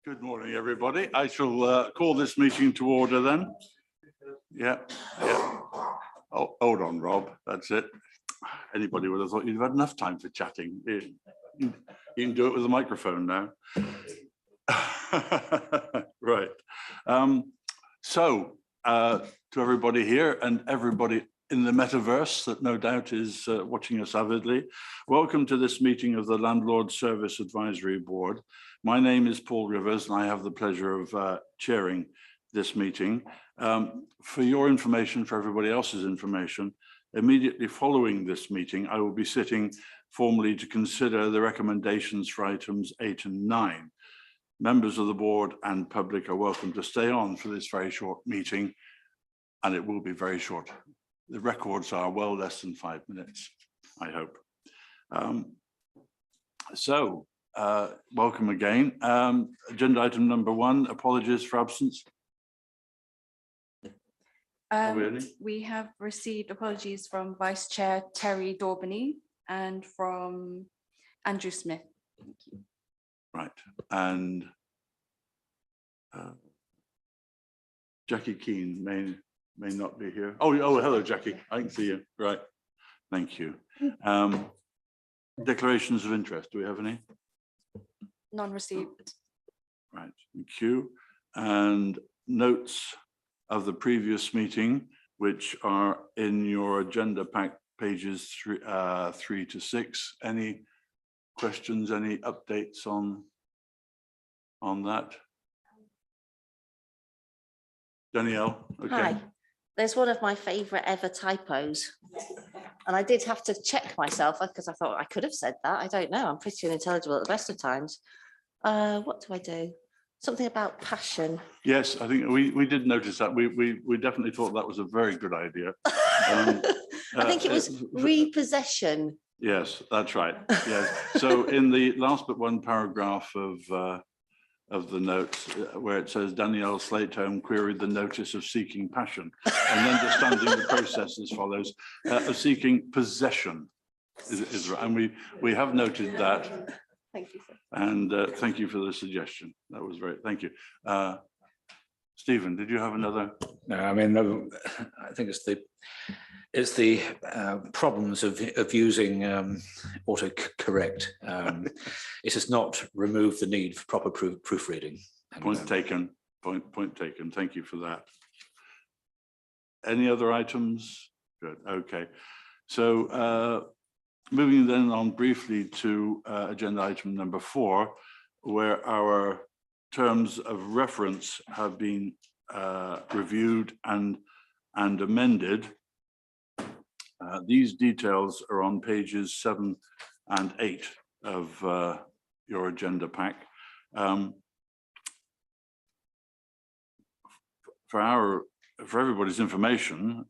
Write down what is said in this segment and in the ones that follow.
Good morning, everybody. I shall call this meeting to order then. Yeah. Oh, hold on, Rob. That's it. Anybody would have thought you'd have had enough time for chatting. You can do it with a microphone now. Right. To everybody here and everybody in the metaverse that no doubt is watching us avidly, welcome to this meeting of the Landlord Service Advisory Board. My name is Paul Rivers and I have the pleasure of chairing this meeting. For your information, for everybody else's information, immediately following this meeting, I will be sitting formally to consider the recommendations for items 8 and 9. Members of the board and public are welcome to stay on for this very short meeting, and it will be very short. The records are well less than 5 minutes, I hope. Welcome again. Agenda item number 1, apologies for absence. We have received apologies from Vice Chair Terry Daubeny and from Andrew Smith. Thank you. Right, and Jackie Keane may not be here. Oh, hello, Jackie. I can see you. Right, thank you. Declarations of interest. Do we have any? None received. Right, thank you. And notes of the previous meeting, which are in your agenda pack, pages 3 to 6. Any questions, any updates on that? Danielle, okay. Hi, there's one of my favourite ever typos. And I did have to check myself because I thought I could have said that. I don't know. I'm pretty unintelligible at the best of times. What do I do? Something about passion. Yes, I think we did notice that. We definitely thought that was a very good idea. I think it was repossession. Yes, that's right. Yes. So in the last but one paragraph of the notes, where it says Danielle Slatehome queried the notice of seeking passion, and understanding the process as follows: of seeking possession is right, and we have noted that. Thank you, sir. And thank you for the suggestion. That was great. Thank you. Stephen, did you have another? No, I mean, I think it's the problems of using autocorrect. It has not removed the need for proper proofreading. Point taken. Point taken. Thank you for that. Any other items? Good. Okay. So moving then on briefly to agenda item number 4, where our terms of reference have been reviewed and amended. These details are on pages 7 and 8 of your agenda pack. For everybody's information,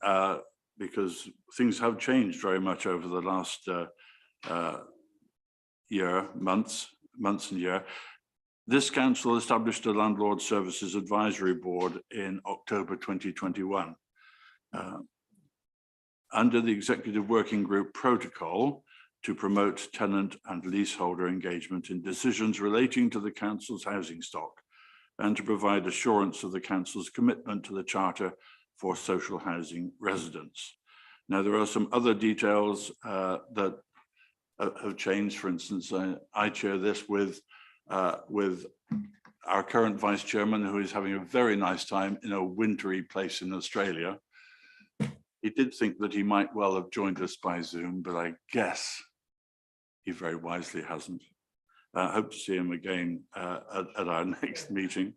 because things have changed very much over the last months and year. This council established a Landlord Services Advisory Board in October 2021. Under the Executive Working Group protocol to promote tenant and leaseholder engagement in decisions relating to the council's housing stock and to provide assurance of the council's commitment to the Charter for social housing residents. Now, there are some other details that have changed. For instance, I chair this with our current vice chairman, who is having a very nice time in a wintry place in Australia. He did think that he might well have joined us by Zoom, but I guess he very wisely hasn't. I hope to see him again at our next meeting.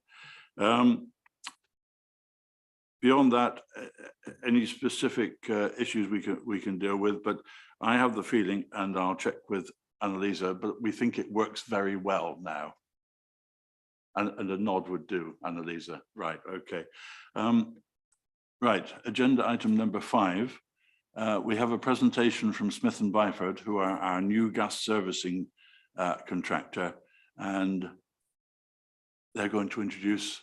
Beyond that, any specific issues we can deal with, but I have the feeling, and I'll check with Annalisa, but we think it works very well now. And a nod would do, Annalisa. Right, okay. Right, agenda item number 5. We have a presentation from Smith & Byford, who are our new gas servicing contractor, and they're going to introduce.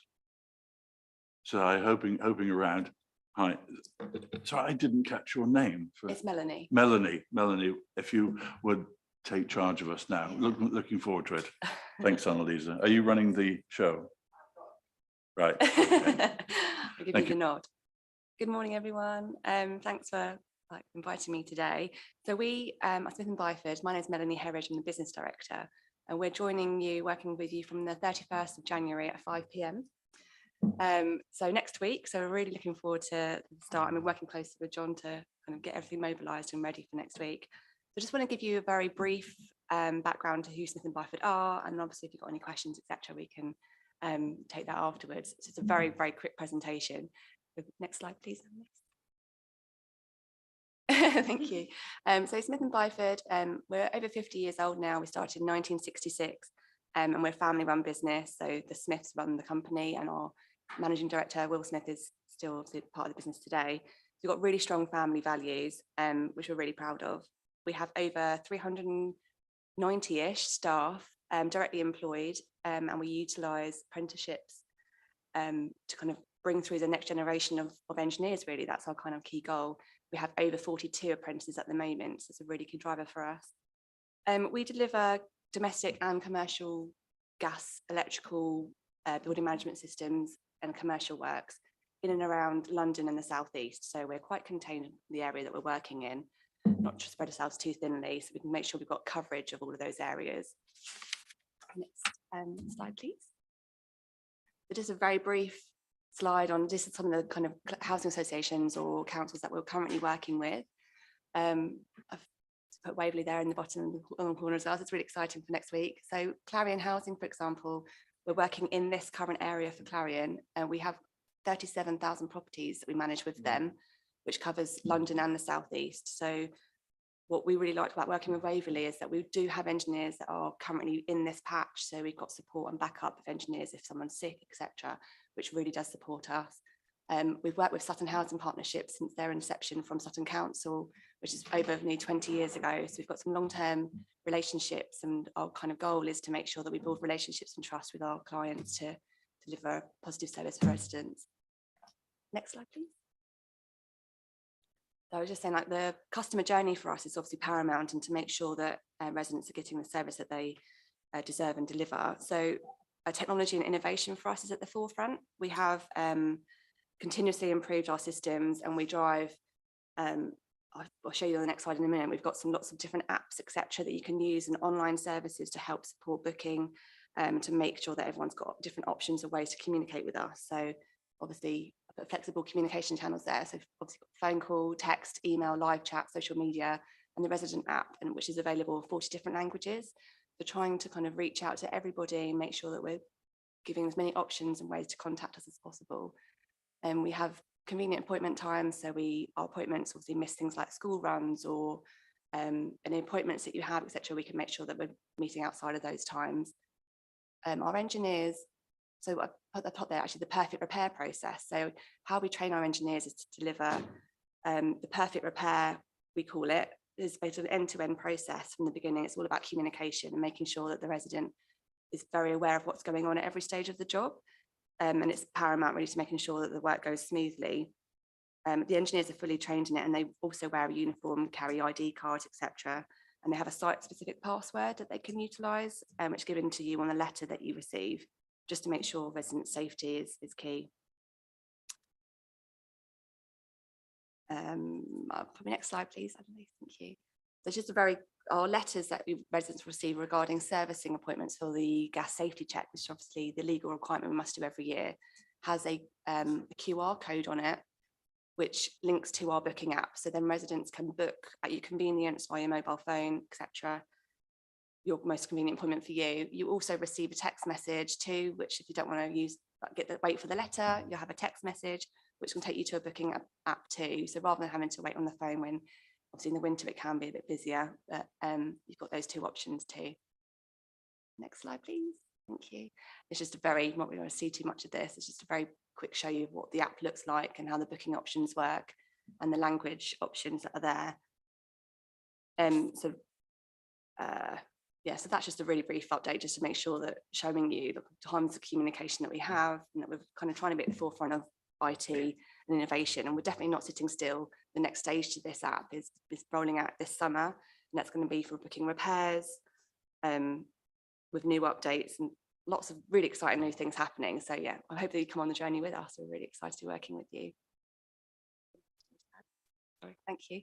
So I'm hoping around. Hi. So I didn't catch your name. It's Melanie. Melanie, if you would take charge of us now. Looking forward to it. Thanks, Annalisa. Are you running the show? Right. Okay. I'll give Thank you the you. nod. Good morning, everyone. Thanks for inviting me today. So we are Smith & Byford. My name is Melanie Herridge. I'm the business director, and we're joining you, working with you from the 31st of January at 5 p.m. So next week. So we're really looking forward to the start. I'm working closely with John to kind of get everything mobilised and ready for next week. So I just want to give you a very brief background to who Smith & Byford are, and obviously if you've got any questions, etc., we can take that afterwards. So it's a very, very quick presentation. Next slide, please. Thank you. So Smith & Byford, we're over 50 years old now. We started in 1966, and we're a family-run business. So the Smiths run the company, and our managing director, Will Smith, is still part of the business today. We've got really strong family values, which we're really proud of. We have over 390-ish staff directly employed, and we utilise apprenticeships to kind of bring through the next generation of engineers, really. That's our kind of key goal. We have over 42 apprentices at the moment, so it's a really key driver for us. We deliver domestic and commercial gas, electrical, building management systems and commercial works in and around London and the southeast. So we're quite contained in the area that we're working in, not to spread ourselves too thinly, so we can make sure we've got coverage of all of those areas. Next slide, please. So just a very brief slide on this is some of the kind of housing associations or councils that we're currently working with. I've put Waverley there in the bottom corner as well. So it's really exciting for next week. So Clarion Housing, for example, we're working in this current area for Clarion, and we have 37,000 properties that we manage with them, which covers London and the southeast. So what we really liked about working with Waverley is that we do have engineers that are currently in this patch. So we've got support and backup of engineers if someone's sick, etc., which really does support us. We've worked with Sutton Housing Partnership since their inception from Sutton Council, which is over nearly 20 years ago. So we've got some long-term relationships, and our kind of goal is to make sure that we build relationships and trust with our clients to deliver a positive service for residents. Next slide, please. So I was just saying, like, the customer journey for us is obviously paramount, and to make sure that residents are getting the service that they deserve and deliver. So technology and innovation for us is at the forefront. We have continuously improved our systems, and we drive, I'll show you on the next slide in a minute, we've got lots of different apps, etc., that you can use, and online services to help support booking, to make sure that everyone's got different options or ways to communicate with us. So obviously flexible communication channels there. So obviously got phone call, text, email, live chat, social media, and the resident app, and which is available in 40 different languages. So trying to kind of reach out to everybody and make sure that we're giving as many options and ways to contact us as possible. And we have convenient appointment times. So our appointments obviously miss things like school runs or any appointments that you have, etc. We can make sure that we're meeting outside of those times. Our engineers, so I put the top there, actually the perfect repair process. So how we train our engineers is to deliver the perfect repair, we call it, is basically an end-to-end process from the beginning. It's all about communication and making sure that the resident is very aware of what's going on at every stage of the job. And it's paramount really to making sure that the work goes smoothly. The engineers are fully trained in it, and they also wear a uniform, carry ID cards, etc. And they have a site-specific password that they can utilise, which is given to you on the letter that you receive, just to make sure resident safety is key. Probably next slide, please. Thank you. There's just our letters that residents receive regarding servicing appointments for the gas safety check, which is obviously the legal requirement we must do every year, has a QR code on it, which links to our booking app. So then residents can book at your convenience via your mobile phone, etc. Your most convenient appointment for you. You also receive a text message too, which if you don't want to wait for the letter, you'll have a text message, which can take you to a booking app too. So rather than having to wait on the phone, when obviously in the winter it can be a bit busier, but you've got those two options too. Next slide, please. Thank you. It's just not we don't want to see too much of this. It's just a very quick show you of what the app looks like and how the booking options work and the language options that are there. So that's just a really brief update, just to make sure that showing you the times of communication that we have, and that we're kind of trying to be at the forefront of IT and innovation. And we're definitely not sitting still. The next stage to this app is rolling out this summer, and that's going to be for booking repairs, with new updates and lots of really exciting new things happening. So yeah, I hope that you come on the journey with us. We're really excited to be working with you. Sorry, thank you.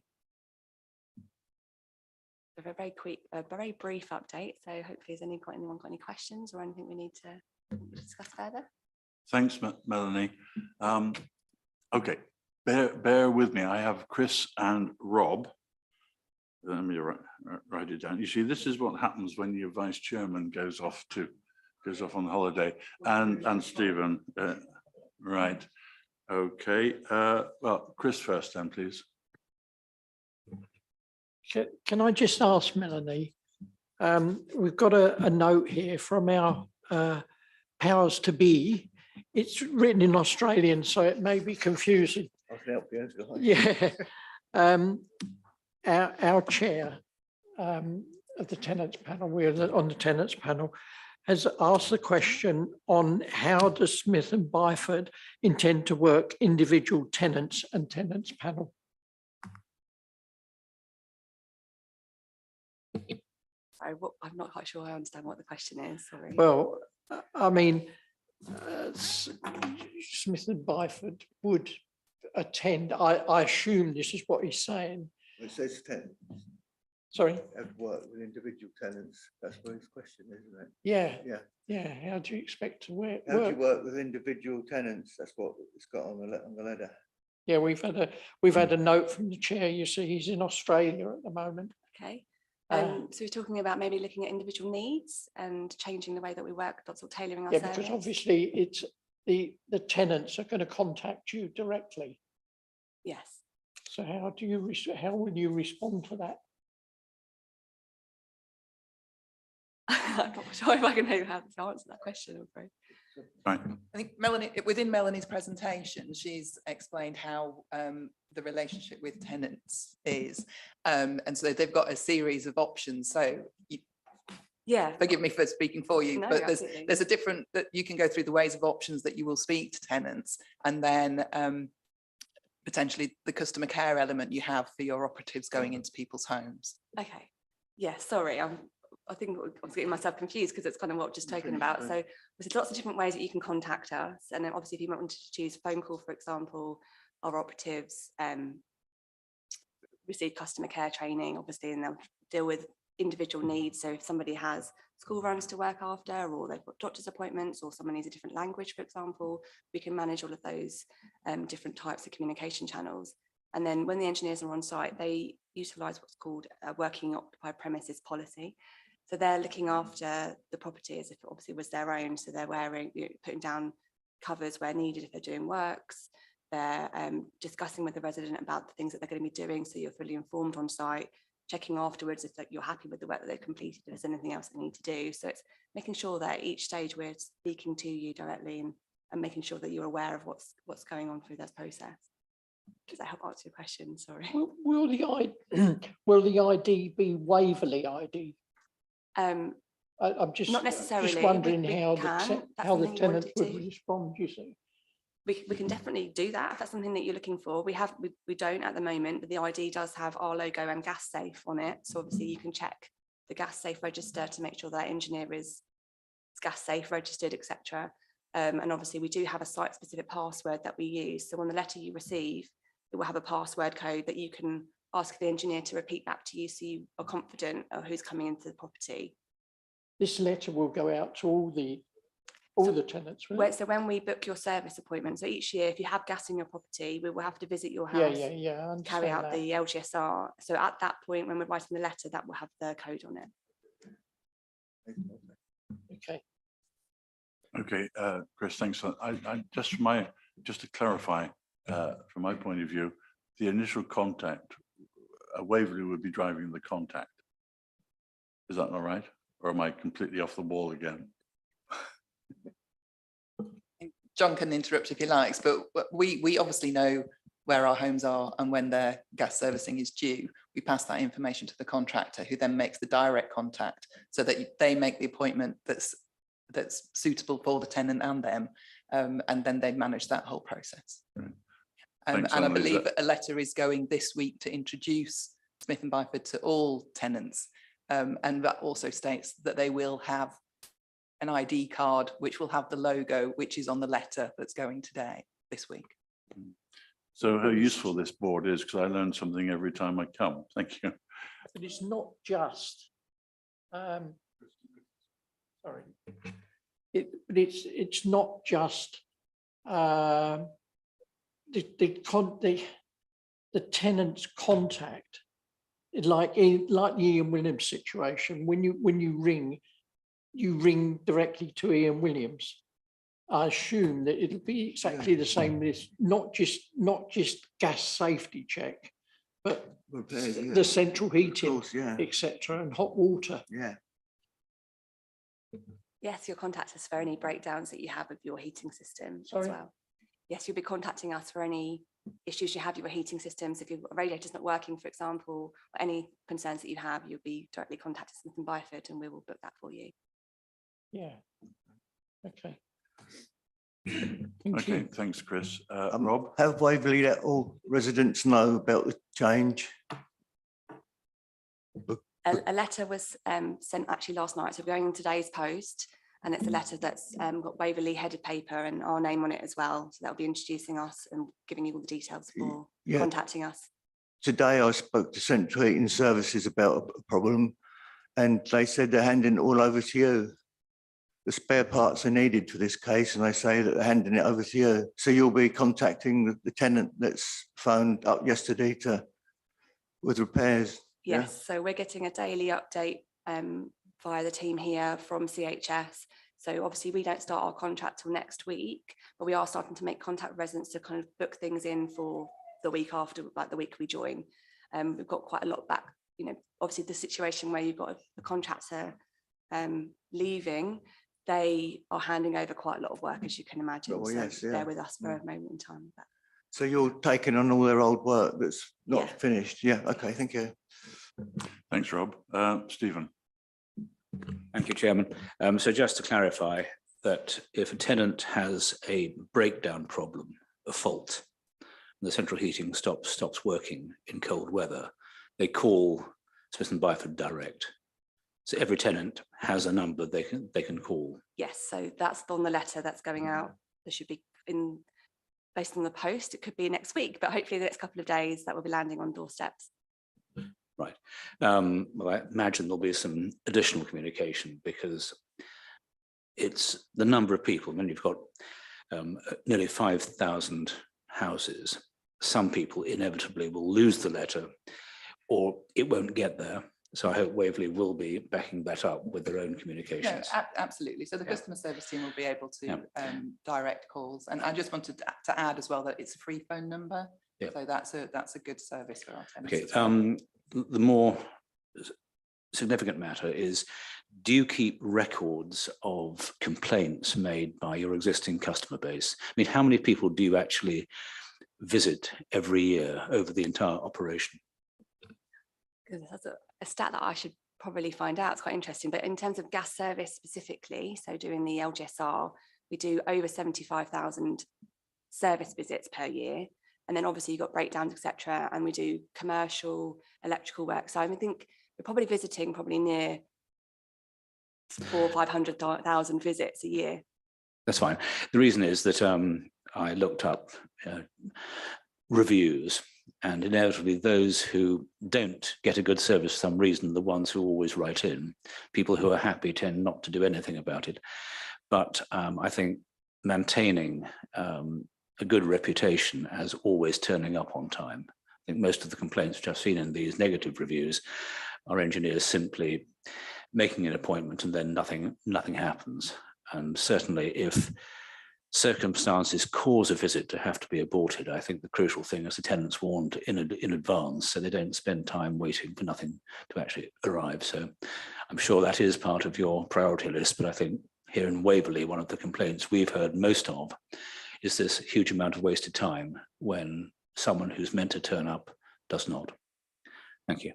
A very quick, a very brief update. So hopefully has anyone got any questions or anything we need to discuss further? Thanks, Melanie. Okay, bear with me. I have Chris and Rob. Let me write it down. You see, this is what happens when your vice chairman goes off on holiday, and Stephen. Right. Okay. Well, Chris first, then, please. Can I just ask Melanie? We've got a note here from our powers to be. It's written in Australian, so it may be confusing. I can help you. Yeah. Our chair of the tenants panel, we're on the tenants panel, has asked the question on how does Smith and Byford intend to work individual tenants and tenants panel. I'm not quite sure I understand what the question is, sorry. Well, I mean, Smith and Byford would attend. I assume this is what he's saying. It says tenants. Sorry? Have worked with individual tenants. That's what his question is, isn't it? Yeah. Yeah. Yeah. How do you expect to work? How do you work with individual tenants? That's what it's got on the letter. Yeah, we've had a note from the chair. You see, he's in Australia at the moment. Okay. So we're talking about maybe looking at individual needs and changing the way that we work, sort of tailoring our service. Because obviously it's the tenants are going to contact you directly. Yes. So how will you respond to that? I'm not sure if I can know how to answer that question, I'm afraid. Right. I think Melanie, within Melanie's presentation, she's explained how the relationship with tenants is. And so they've got a series of options. So yeah, forgive me for speaking for you, No, but absolutely. there's a different, that you can go through the ways of options that you will speak to tenants, and then potentially the customer care element you have for your operatives going into people's homes. Okay. Yeah, sorry. I think I was getting myself confused because it's kind of what I've just spoken about. So there's lots of different ways that you can contact us. And then obviously if you wanted to choose phone call, for example, our operatives receive customer care training, obviously, and they'll deal with individual needs. So if somebody has school runs to work after, or they've got doctor's appointments, or someone needs a different language, for example, we can manage all of those different types of communication channels. And then when the engineers are on site, they utilise what's called a working occupied premises policy. So they're looking after the property as if it obviously was their own. So they're wearing, putting down covers where needed if they're doing works. They're discussing with the resident about the things that they're going to be doing, so you're fully informed on site, checking afterwards if you're happy with the work that they've completed, if there's anything else they need to do. So it's making sure that at each stage we're speaking to you directly and making sure that you're aware of what's going on through this process. Does that help answer your question? Sorry. Will the ID be Waverley ID? I'm just not necessarily. Just wondering we how the tenant would respond. You see, we can definitely do that if that's something that you're looking for. We don't at the moment, but the ID does have our logo and gas safe on it. So obviously you can check the gas safe register to make sure that engineer is gas safe registered, etc. And obviously we do have a site specific password that we use. So on the letter you receive, it will have a password code that you can ask the engineer to repeat back to you, so you are confident of who's coming into the property. This letter will go out to all the tenants. So when we book your service appointment, so each year if you have gas in your property, we will have to visit your house, carry out the LGSR. So at that point, when we're writing the letter, that will have the code on it. Okay. Okay, Chris, thanks. Just to clarify, from my point of view, the initial contact, Waverley would be driving the contact. Is that not right? Or am I completely off the ball again? John can interrupt if he likes, but we obviously know where our homes are and when their gas servicing is due. We pass that information to the contractor, who then makes the direct contact so that they make the appointment that's suitable for the tenant and them, and then they manage that whole process. Right. And I believe a letter is going this week to introduce Smith and Byford to all tenants, and that also states that they will have an ID card, which will have the logo, which is on the letter that's going today, this week. So how useful this board is, because I learn something every time I come. Thank you. But it's not just, sorry, but it's not just the tenant's contact. Like the Ian Williams situation, when you ring directly to Ian Williams. I assume that it'll be exactly the same as not just gas safety check, but Repairs, yeah. the central Of heating, course, yeah, etc., and hot water. yeah. Yes, you'll contact us for any breakdowns that you have with your heating system as Sorry? well. Yes, you'll be contacting us for any issues you have with your heating systems. If your radiator's not working, for example, or any concerns that you have, you'll be directly contacting Smith & Byford and we will book that for you. Yeah. Okay. Thank Okay, you. thanks, Chris. Rob? Have Waverley let all residents know about the change? A letter was sent actually last night, so we're going in today's post, and it's a letter that's got Waverley headed paper and our name on it as well. So that'll be introducing us and giving you all the details for Yeah. contacting us. Today I spoke to Central Heating Services about a problem, and they said they're handing it all over to you. The spare parts are needed for this case, and they say that they're handing it over to you. So you'll be contacting the tenant that's phoned up yesterday with repairs. Yes, so we're getting a daily update via the team here from CHS. So obviously we don't start our contract till next week, but we are starting to make contact with residents to kind of book things in for the week after, like the week we join. We've got quite a lot back, you know, obviously the situation where you've got a contractor leaving, they are handing over quite a lot of work, as you can imagine. Oh, so yes, yeah. they're with us for a moment in time. But So you're taking on all their old work that's not Yeah. finished? Yeah, okay, thank you. Thanks, Rob. Stephen? Thank you, Chairman. So just to clarify that if a tenant has a breakdown problem, a fault, and the central heating stops working in cold weather, they call Smith & Byford direct. So every tenant has a number they can call. yes, so that's on the letter that's going out. There should be based on the post, it could be next week, but hopefully the next couple of days that will be landing on doorsteps. Right. Well, I imagine there'll be some additional communication because it's the number of people. When you've got nearly 5,000 houses, some people inevitably will lose the letter or it won't get there. So I hope Waverley will be backing that up with their own No, communications. absolutely. So the Yeah. customer service team will be able to Yeah. direct calls. And I just wanted to add as well that it's a free phone number. Yeah. So that's a good service for our tenants. Okay. as well. The more significant matter is, do you keep records of complaints made by your existing customer base? I mean, how many people do you actually visit every year over the entire operation? That's a stat that I should probably find out. It's quite interesting. But in terms of gas service specifically, so doing the LGSR, we do over 75,000 service visits per year. And then obviously you've got breakdowns, etc. And we do commercial, electrical work. So I think we're probably visiting near 400,000 or 500,000 visits a year. That's fine. The reason is that I looked up reviews, and inevitably those who don't get a good service for some reason, the ones who always write in, people who are happy tend not to do anything about it. But I think maintaining a good reputation as always turning up on time. I think most of the complaints which I've seen in these negative reviews are engineers simply making an appointment and then nothing happens. And certainly if circumstances cause a visit to have to be aborted, I think the crucial thing is the tenants warned in advance so they don't spend time waiting for nothing to actually arrive. So I'm sure that is part of your priority list, but I think here in Waverley, one of the complaints we've heard most of is this huge amount of wasted time when someone who's meant to turn up does not. Thank you.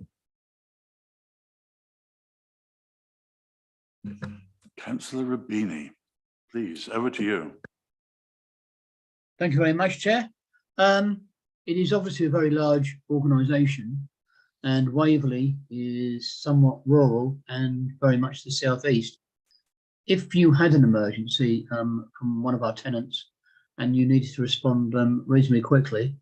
Councillor Rubini, please, over to you. Thank you very much, Chair. It is obviously a very large organisation, and Waverley is somewhat rural and very much the southeast. if you had an emergency from one of our tenants and you needed to respond reasonably quickly,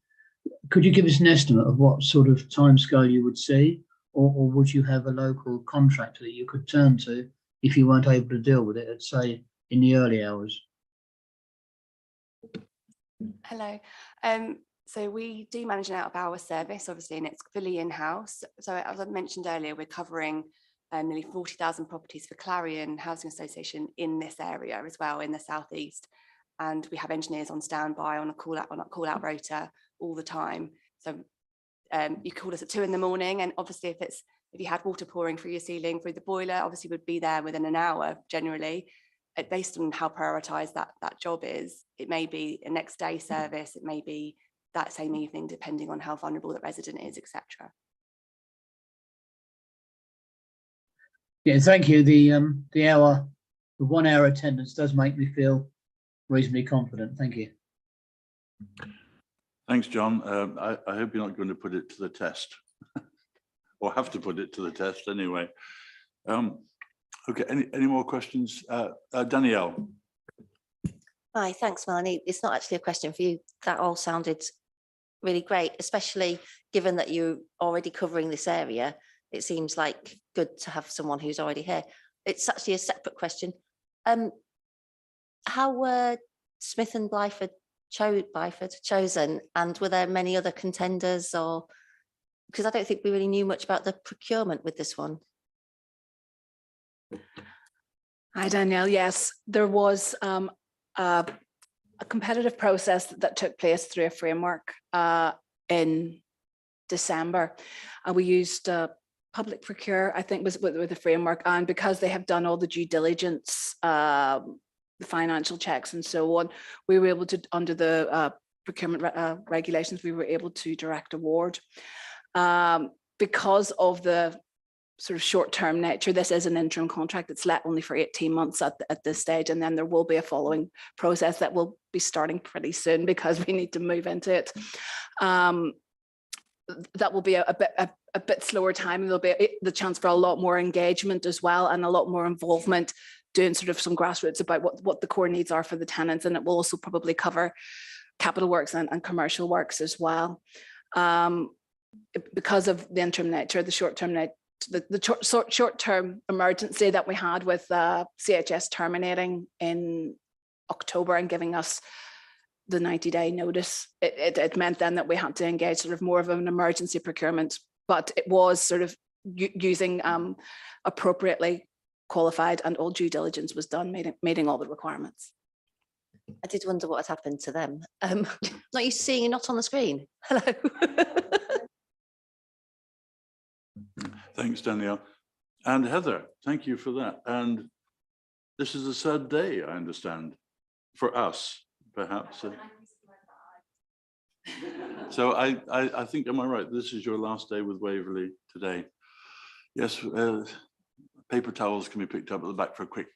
could you give us an estimate of what sort of timescale you would see, or would you have a local contractor that you could turn to if you weren't able to deal with it at, say, in the early hours? Hello. So we do manage an out-of-hours service, obviously, and it's fully in-house. So as I mentioned earlier, we're covering nearly 40,000 properties for Clarion Housing Association in this area as well, in the southeast. And we have engineers on standby on a call-out rota all the time. So you call us at 2 in the morning, and obviously if you had water pouring through your ceiling through the boiler, obviously would be there within an hour generally. Based on how prioritised that job is, it may be a next day service, it may be that same evening, depending on how vulnerable the resident is, etc. Yeah, thank you. The 1 hour attendance does make me feel reasonably confident. Thank you. Thanks, John. I hope you're not going to put it to the test or have to put it to the test anyway. Okay, any more questions? Danielle. Hi, thanks, Melanie. It's not actually a question for you. That all sounded really great, especially given that you're already covering this area. It seems like good to have someone who's already here. It's actually a separate question. How were Smith and Blyford chosen, and were there many other contenders, or because I don't think we really knew much about the procurement with this one? Hi, Danielle. Yes, there was a competitive process that took place through a framework in December. We used Public Procure, I think, was with the framework, and because they have done all the due diligence, the financial checks and so on, we were able to, under the procurement regulations, we were able to direct award. Because of the sort of short-term nature, this is an interim contract. It's let only for 18 months at this stage, and then there will be a following process that will be starting pretty soon because we need to move into it. That will be a bit slower time. There'll be the chance for a lot more engagement as well, and a lot more involvement, doing sort of some grassroots about what the core needs are for the tenants, and it will also probably cover capital works and commercial works as well. Because of the interim nature, the short-term nature, the short-term emergency that we had with CHS terminating in October and giving us the 90-day notice, it meant then that we had to engage sort of more of an emergency procurement, but it was sort of using appropriately qualified, and all due diligence was done, meeting all the requirements. I did wonder what had happened to them. Not used to seeing you not on the screen. Hello. Thanks, Danielle. And Heather, thank you for that. And this is a sad day, I understand, for us, perhaps. So I think, am I right? This is your last day with Waverley today. Yes, paper towels can be picked up at the back for a quick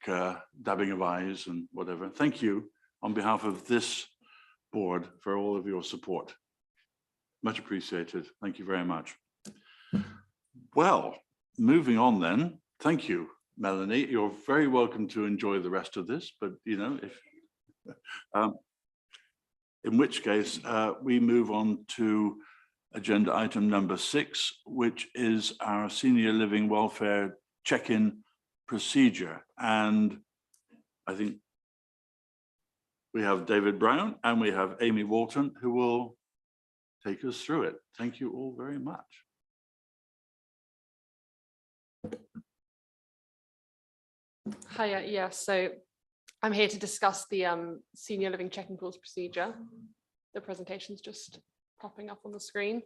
dabbing of eyes and whatever. Thank you on behalf of this board for all of your support. Much appreciated. Thank you very much. Well, moving on then. Thank you, Melanie. You're very welcome to enjoy the rest of this, but you know, if in which case we move on to agenda item number 6, which is our senior living welfare check-in procedure. And I think we have David Brown and we have Amy Walton who will take us through it. Thank you all very much. Hiya, yeah, so I'm here to discuss the senior living check-in calls procedure. The presentation's just popping up on the screen.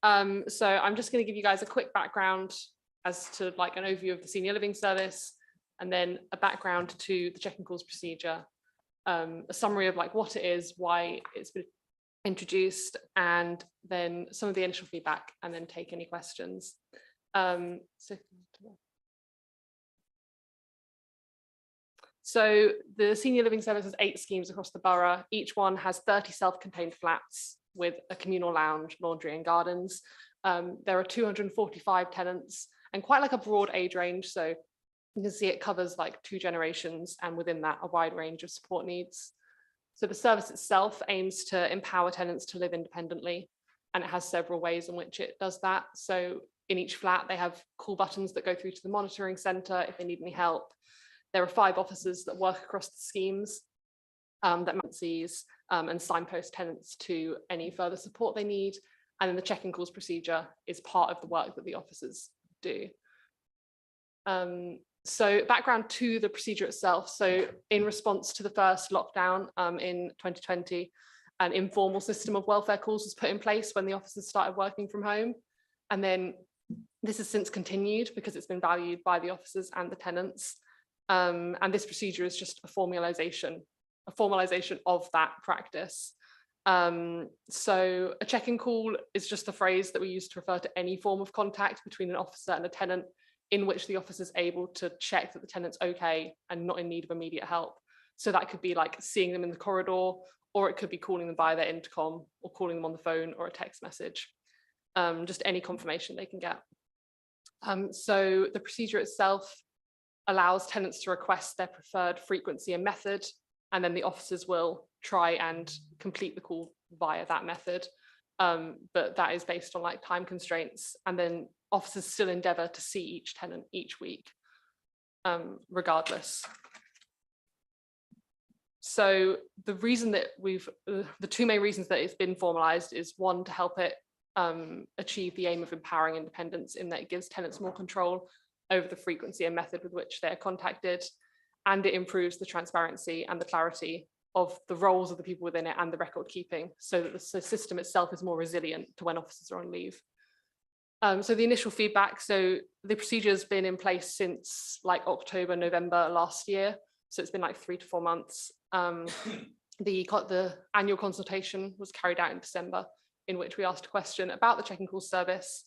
So I'm just going to give you guys a quick background as to like an overview of the senior living service, and then a background to the check-in calls procedure, a summary of like what it is, why it's been introduced, and then some of the initial feedback, and then take any questions. So the senior living service has 8 schemes across the borough. Each one has 30 self-contained flats with a communal lounge, laundry and gardens. There are 245 tenants and quite like a broad age range. So You can see it covers like 2 generations, and within that, a wide range of support needs. So the service itself aims to empower tenants to live independently, and it has several ways in which it does that. So in each flat, they have call buttons that go through to the monitoring centre if they need any help. There are 5 officers that work across the schemes that sees and signpost tenants to any further support they need. And then the check-in calls procedure is part of the work that the officers do. So background to the procedure itself. So in response to the first lockdown in 2020, an informal system of welfare calls was put in place when the officers started working from home. And then this has since continued because it's been valued by the officers and the tenants. And this procedure is just a formalization of that practice. So a check-in call is just a phrase that we use to refer to any form of contact between an officer and a tenant in which the officer is able to check that the tenant's okay and not in need of immediate help. So that could be like seeing them in the corridor, or it could be calling them via their intercom, or calling them on the phone or a text message. Just any confirmation they can get. So the procedure itself allows tenants to request their preferred frequency and method, and then the officers will try and complete the call via that method. But that is based on like time constraints, and then officers still endeavour to see each tenant each week, regardless. So the reason that the 2 main reasons that it's been formalised is, 1, to help it achieve the aim of empowering independence, in that it gives tenants more control over the frequency and method with which they're contacted, and it improves the transparency and the clarity of the roles of the people within it and the record keeping, so that the system itself is more resilient to when officers are on leave. So the initial feedback, so the procedure has been in place since like October, November last year. So it's been like 3 to 4 months. The annual consultation was carried out in December, in which we asked a question about the check-in call service.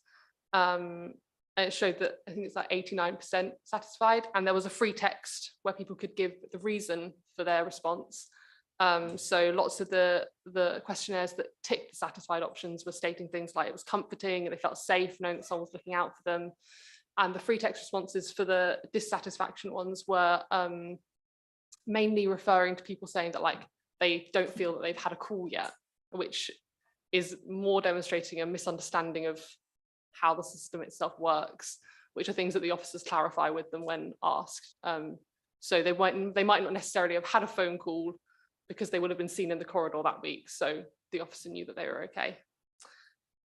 And it showed that I think it's like 89% satisfied. And there was a free text where people could give the reason for their response. So lots of the questionnaires that ticked the satisfied options were stating things like it was comforting and they felt safe knowing that someone was looking out for them. And the free text responses for the dissatisfaction ones were mainly referring to people saying that like they don't feel that they've had a call yet, which is more demonstrating a misunderstanding of how the system itself works, which are things that the officers clarify with them when asked. So they might not necessarily have had a phone call because they would have been seen in the corridor that week. So the officer knew that they were okay.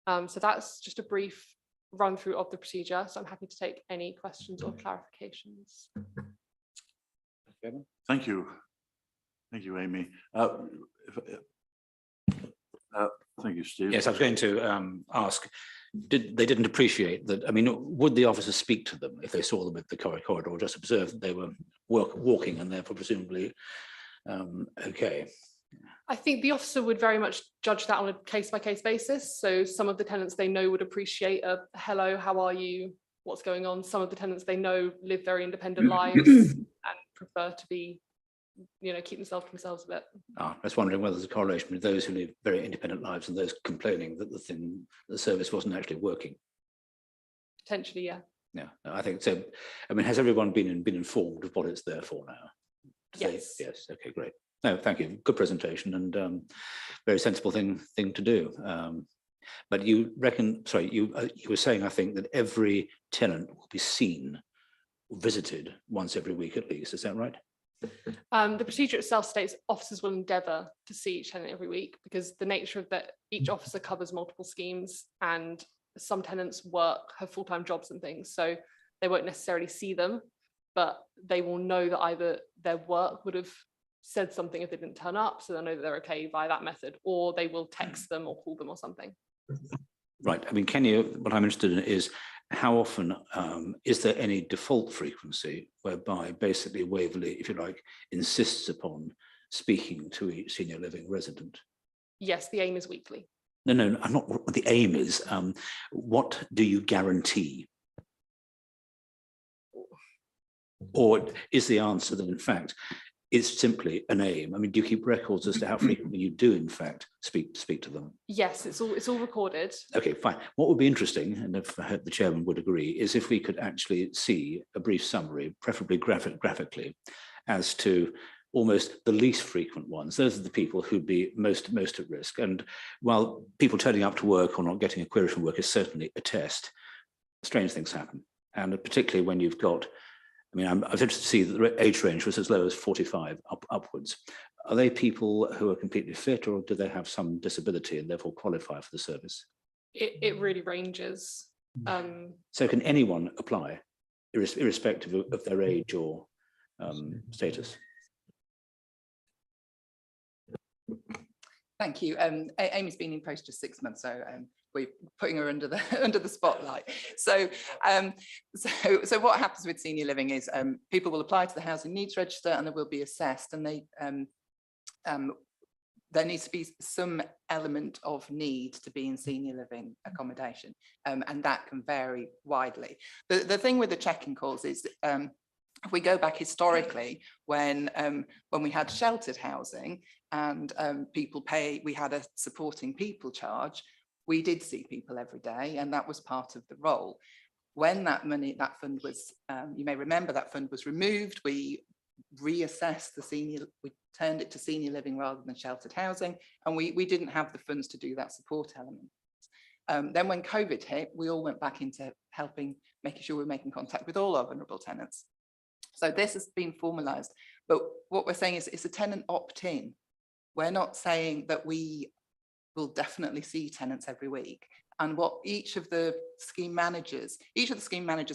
So that's just a brief run through of the procedure. So I'm happy to take any questions or clarifications. Thank you. Thank you, Amy. Thank you, Steve. Yes, I was going to ask, they didn't appreciate that? I mean, would the officers speak to them if they saw them at the corridor, or just observe that they were walking and therefore presumably okay? I think the officer would very much judge that on a case-by-case basis. So some of the tenants they know would appreciate a hello, how are you, what's going on. Some of the tenants they know live very independent lives and prefer to be, keep themselves to themselves a bit. I was wondering whether there's a correlation with those who live very independent lives and those complaining that the service wasn't actually working. Potentially, yeah. Yeah, I think so. I mean, has everyone been informed of what it's there for now? Yes. Yes. Okay, great. No, thank you. Good presentation and very sensible thing to do. But you reckon? Sorry, you were saying, I think, that every tenant will be seen, visited once every week at least. Is that right? The procedure itself states officers will endeavour to see each tenant every week, because the nature of that each officer covers multiple schemes, and some tenants have full-time jobs and things, so they won't necessarily see them, but they will know that either their work would have said something if they didn't turn up, so they'll know that they're okay via that method, or they will text them or call them or something. Right. I mean, what I'm interested in is how often is there any default frequency whereby basically Waverley, if you like, insists upon speaking to each senior living resident? Yes, the aim is weekly. No, I'm not what the aim is. What do you guarantee? Or is the answer that in fact, is simply a name? I mean, do you keep records as to how frequently you do, in fact, speak to them? Yes, it's all recorded. Okay, fine. What would be interesting, and if I hope the chairman would agree, is if we could actually see a brief summary, preferably graphically, as to almost the least frequent ones. Those are the people who'd be most at risk. And while people turning up to work or not getting a query from work is certainly a test, strange things happen. And particularly when you've got, I mean, I was interested to see that the age range was as low as 45 upwards. Are they people who are completely fit, or do they have some disability and therefore qualify for the service? It really ranges. So can anyone apply, irrespective of their age or status? Thank you. Amy's been in post just 6 months, so we're putting her under the spotlight. So what happens with senior living is people will apply to the housing needs register and they will be assessed, and there needs to be some element of need to be in senior living accommodation, and that can vary widely. The thing with the checking calls is if we go back historically, when we had sheltered housing and we had a supporting people charge, we did see people every day, and that was part of the role. When that fund was, you may remember, that fund was removed, we reassessed we turned it to senior living rather than sheltered housing, and we didn't have the funds to do that support element. Then when COVID hit, we all went back into making sure we're making contact with all our vulnerable tenants. So this has been formalised, but what we're saying is it's a tenant opt-in. We're not saying that we will definitely see tenants every week. And what each of the scheme managers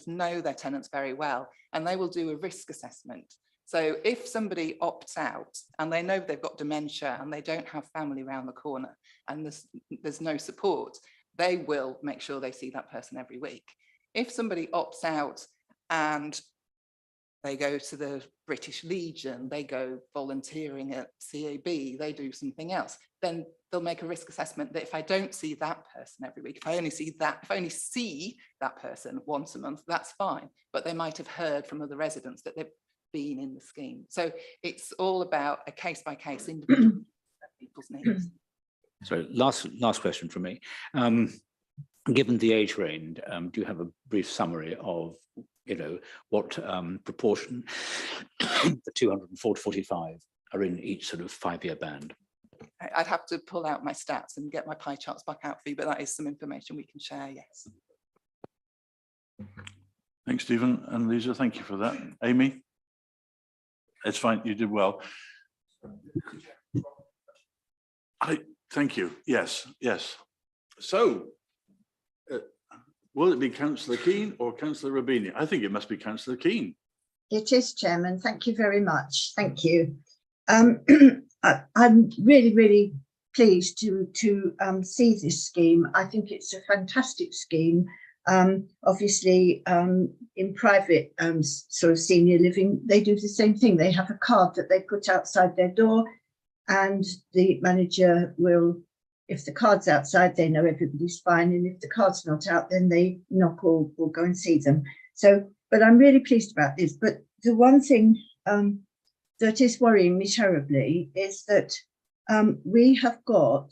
know their tenants very well, and they will do a risk assessment. So if somebody opts out and they know they've got dementia and they don't have family around the corner and there's no support, they will make sure they see that person every week. If somebody opts out and they go to the British Legion, they go volunteering at CAB, they do something else, then they'll make a risk assessment that if I don't see that person every week, if I only see that person once a month, that's fine. But they might have heard from other residents that they've been in the scheme. So it's all about a case-by-case individual people's needs. So last question from me. Given the age range, do you have a brief summary of what proportion the 204 to 45 are in each sort of 5-year band? I'd have to pull out my stats and get my pie charts back out for you, but that is some information we can share, yes. Thanks, Stephen and Lisa. Thank you for that. Amy? It's fine. You did well. Thank you. Yes. So, will it be Councillor Keane or Councillor Rabini? I think it must be Councillor Keane. It is, Chairman. Thank you very much. Thank you. I'm really pleased to see this scheme. I think it's a fantastic scheme. Obviously, in private sort of senior living, they do the same thing. They have a card that they put outside their door, and the manager will, if the card's outside, they know everybody's fine, and if the card's not out, then they knock or go and see them. So, but I'm really pleased about this. But the one thing that is worrying me terribly is that we have got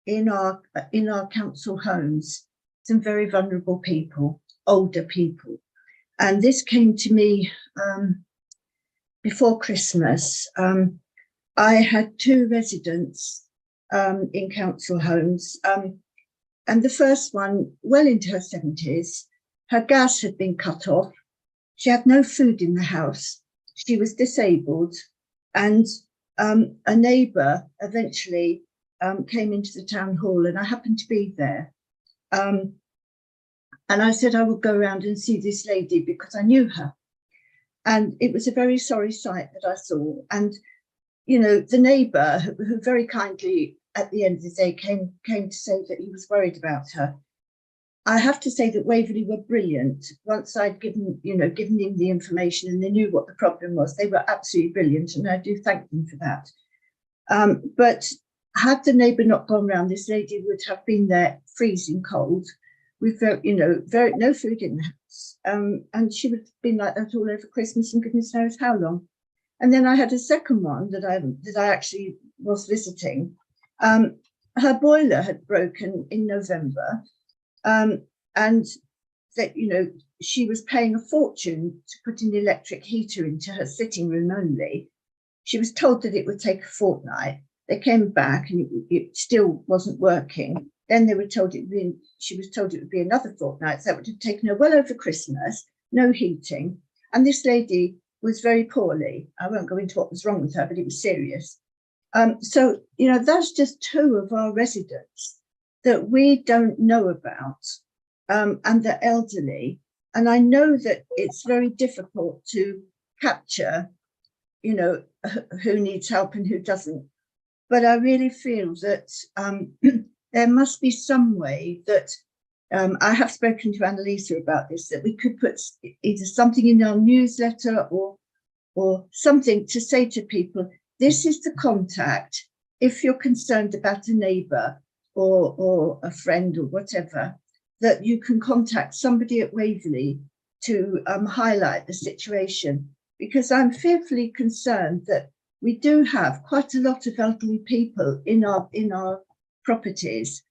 in our council homes some very vulnerable people, older people, and this came to me before Christmas. I had 2 residents in council homes, and the first one, well into her 70s, her gas had been cut off. She had no food in the house. She was disabled, and a neighbour eventually came into the town hall, and I happened to be there. And I said I would go around and see this lady because I knew her. And it was a very sorry sight that I saw. And, the neighbour, who very kindly at the end of the day came to say that he was worried about her. I have to say that Waverley were brilliant. Once I'd given him the information and they knew what the problem was, they were absolutely brilliant, and I do thank them for that. But had the neighbour not gone round, this lady would have been there freezing cold, with no food in the house, and she would have been like that all over Christmas and goodness knows how long. And then I had a second one that I actually was visiting. Her boiler had broken in November, and that, you know, she was paying a fortune to put an electric heater into her sitting room only. She was told that it would take a fortnight. They came back and it still wasn't working. Then they were told she was told it would be another fortnight. So that would have taken her well over Christmas, no heating. And this lady was very poorly. I won't go into what was wrong with her, but it was serious. So, you know, that's just two of our residents that we don't know about, and they're elderly. And I know that it's very difficult to capture, you know, who needs help and who doesn't. But I really feel that there must be some way that I have spoken to Annalisa about this, that we could put either something in our newsletter or something to say to people, this is the contact if you're concerned about a neighbour or a friend or whatever, that you can contact somebody at Waverley to highlight the situation. Because I'm fearfully concerned that we do have quite a lot of elderly people in our properties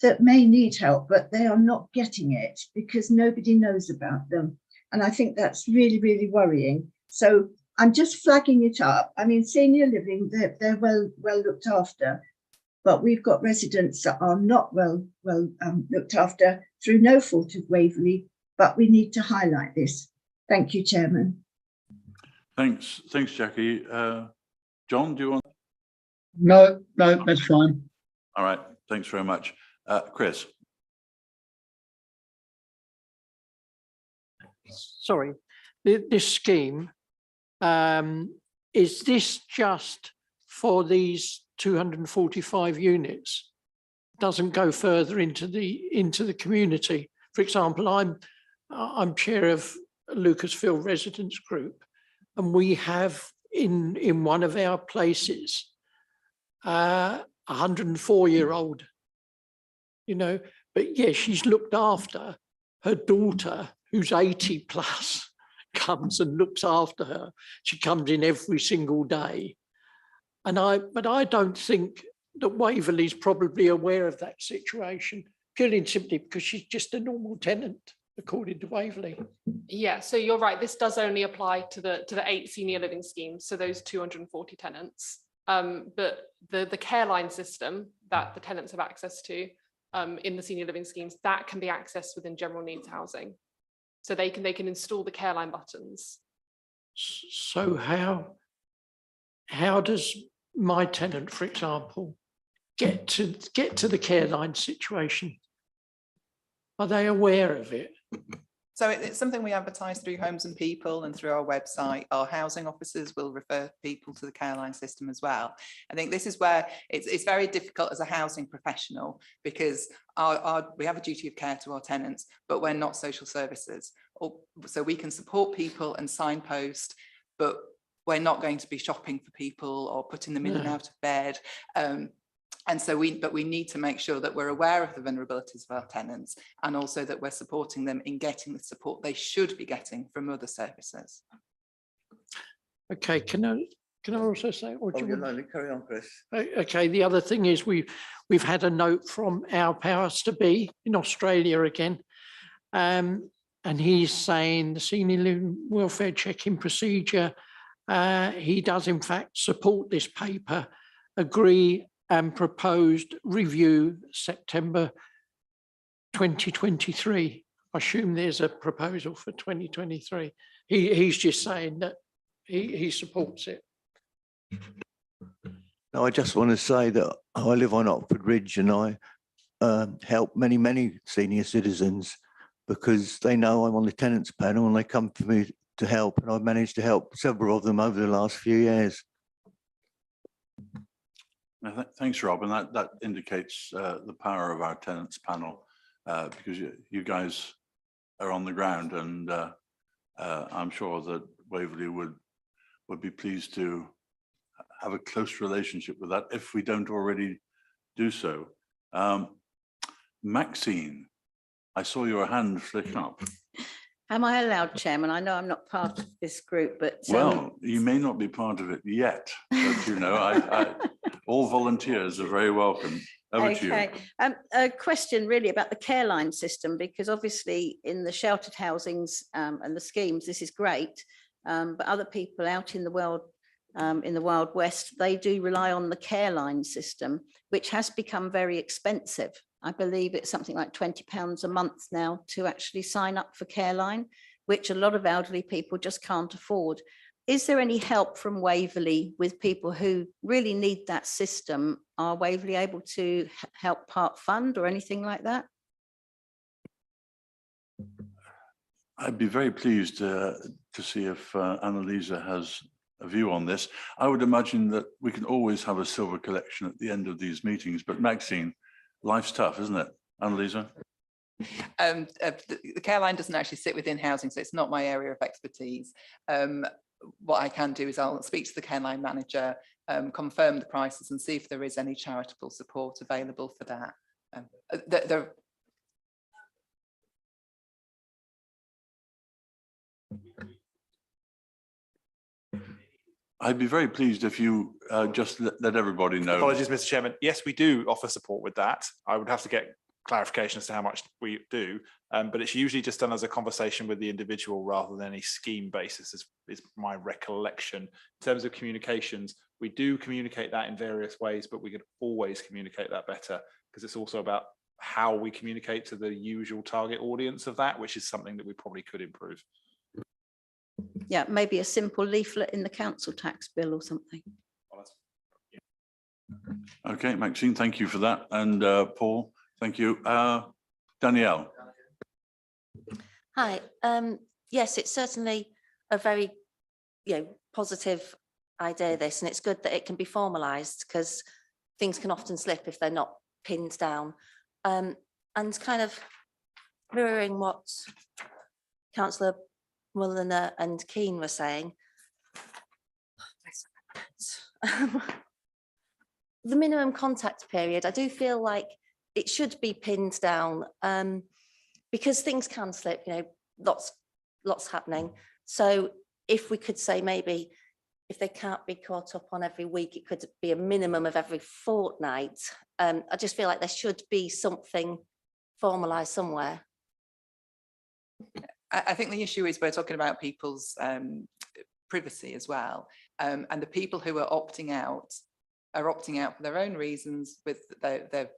that may need help, but they are not getting it because nobody knows about them. And I think that's really, really worrying. So I'm just flagging it up. I mean, senior living, they're well looked after, but we've got residents that are not well looked after through no fault of Waverley, but we need to highlight this. Thank you, Chairman. Thanks, Jackie. John, do you want? No, that's fine. All right, thanks very much. Chris. Sorry, this scheme, is this just for these 245 units? Doesn't go further into the community? For example, I'm chair of Lucasville Residents Group, and we have in one of our places a 104-year-old, you know, but yeah, she's looked after. Her daughter, who's 80 plus, comes and looks after her. She comes in every single day. But I don't think that Waverley's probably aware of that situation, purely and simply because she's just a normal tenant, according to Waverley. Yeah, so you're right. This does only apply to the 8 senior living schemes, so those 240 tenants. But the care line system that the tenants have access to in the senior living schemes, that can be accessed within general needs housing. So they can install the care line buttons. So how does my tenant, for example, get to the care line situation? Are they aware of it? So it's something we advertise through Homes and People and through our website. Our housing officers will refer people to the care line system as well. I think this is where it's very difficult as a housing professional, because we have a duty of care to our tenants, but we're not social services. So we can support people and signpost, but we're not going to be shopping for people or putting them in and out of bed. And so we need to make sure that we're aware of the vulnerabilities of our tenants, and also that we're supporting them in getting the support they should be getting from other services. Okay, can I also say? Or do you want... Carry on, Chris. Okay, the other thing is we've had a note from our powers to be in Australia again, and he's saying the senior living welfare check-in procedure, he does in fact support this paper, agree and proposed review September 2023. I assume there's a proposal for 2023. He's just saying that he supports it. No, I just want to say that I live on Oxford Ridge, and I help many senior citizens because they know I'm on the tenants panel and they come for me to help, and I've managed to help several of them over the last few years. Thanks, Rob, and that indicates the power of our tenants panel, because you guys are on the ground, and I'm sure that Waverley would be pleased to have a close relationship with that if we don't already do so. Maxine, I saw your hand flick up. Am I allowed, Chairman? I know I'm not part of this group, but Well, you may not be part of it yet, but you know, all volunteers are very welcome. Over to you. okay. A question really about the care line system, because obviously in the sheltered housings and the schemes, this is great. But other people out in the world, in the Wild West, they do rely on the care line system, which has become very expensive. I believe it's something like £20 a month now to actually sign up for Careline, which a lot of elderly people just can't afford. Is there any help from Waverley with people who really need that system? Are Waverley able to help part fund or anything like that? I'd be very pleased to see if Annalisa has a view on this. I would imagine that we can always have a silver collection at the end of these meetings, but Maxine, life's tough, isn't it? Annalisa? The care line doesn't actually sit within housing, so it's not my area of expertise. What I can do is I'll speak to the care line manager, confirm the prices and see if there is any charitable support available for that. I'd be very pleased if you just let everybody know. Apologies, Mr. Chairman. Yes, we do offer support with that. I would have to get clarification as to how much we do, but it's usually just done as a conversation with the individual rather than any scheme basis, is my recollection. In terms of communications, we do communicate that in various ways, but we could always communicate that better, because it's also about how we communicate to the usual target audience of that, which is something that we probably could improve. Yeah, maybe a simple leaflet in the council tax bill or something. Okay, Maxine, thank you for that. And Paul, thank you. Danielle. Hi. Yes, it's certainly a very positive idea, this, and it's good that it can be formalised, because things can often slip if they're not pinned down. And kind of mirroring what Councillor Mulliner and Keane were saying, the minimum contact period, I do feel like it should be pinned down, because things can slip, lots happening. So if we could say maybe if they can't be caught up on every week, it could be a minimum of every fortnight. I just feel like there should be something formalised somewhere. I think the issue is we're talking about people's privacy as well, and the people who are opting out for their own reasons. They're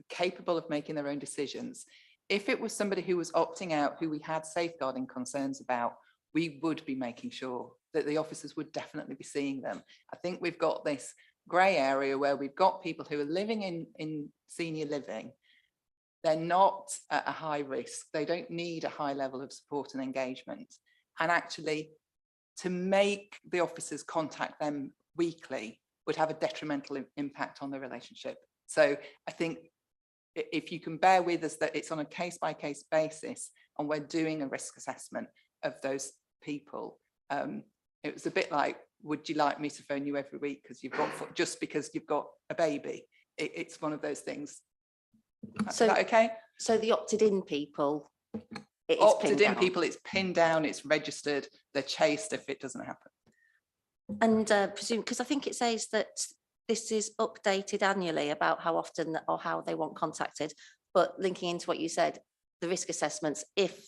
capable of making their own decisions. If it was somebody who was opting out who we had safeguarding concerns about, we would be making sure that the officers would definitely be seeing them. I think we've got this grey area where we've got people who are living in senior living. They're not at a high risk. They don't need a high level of support and engagement. And actually, to make the officers contact them weekly would have a detrimental impact on the relationship. So I think if you can bear with us that it's on a case-by-case basis and we're doing a risk assessment of those people, it was a bit like, would you like me to phone you every week just because you've got a baby? It's one of those things. So, is that okay? So the opted-in people, it's pinned down, it's registered, they're chased if it doesn't happen. And presume, because I think it says that this is updated annually about how often or how they want contacted, but linking into what you said, the risk assessments, if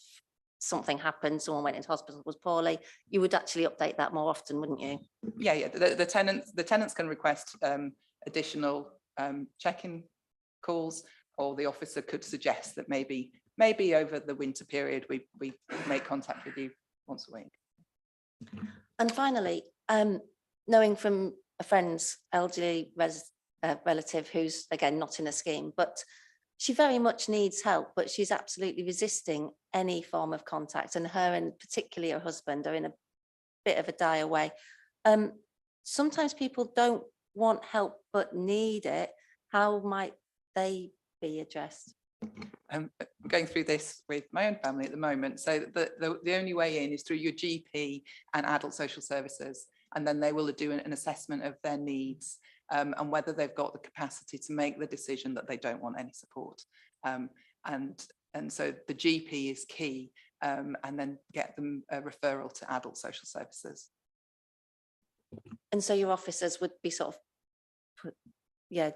something happened, someone went into hospital, was poorly, you would actually update that more often, wouldn't you? Yeah. The tenants can request additional check-in calls, or the officer could suggest that maybe over the winter period we make contact with you once a week. And finally, knowing from a friend's elderly relative who's again not in a scheme, but she very much needs help, but she's absolutely resisting any form of contact, and her and particularly her husband are in a bit of a dire way. Sometimes people don't want help but need it. How might they be addressed? I'm going through this with my own family at the moment. So the only way in is through your GP and adult social services, and then they will do an assessment of their needs and whether they've got the capacity to make the decision that they don't want any support. And so the GP is key. and then get them a referral to adult social services. And so your officers would be sort of,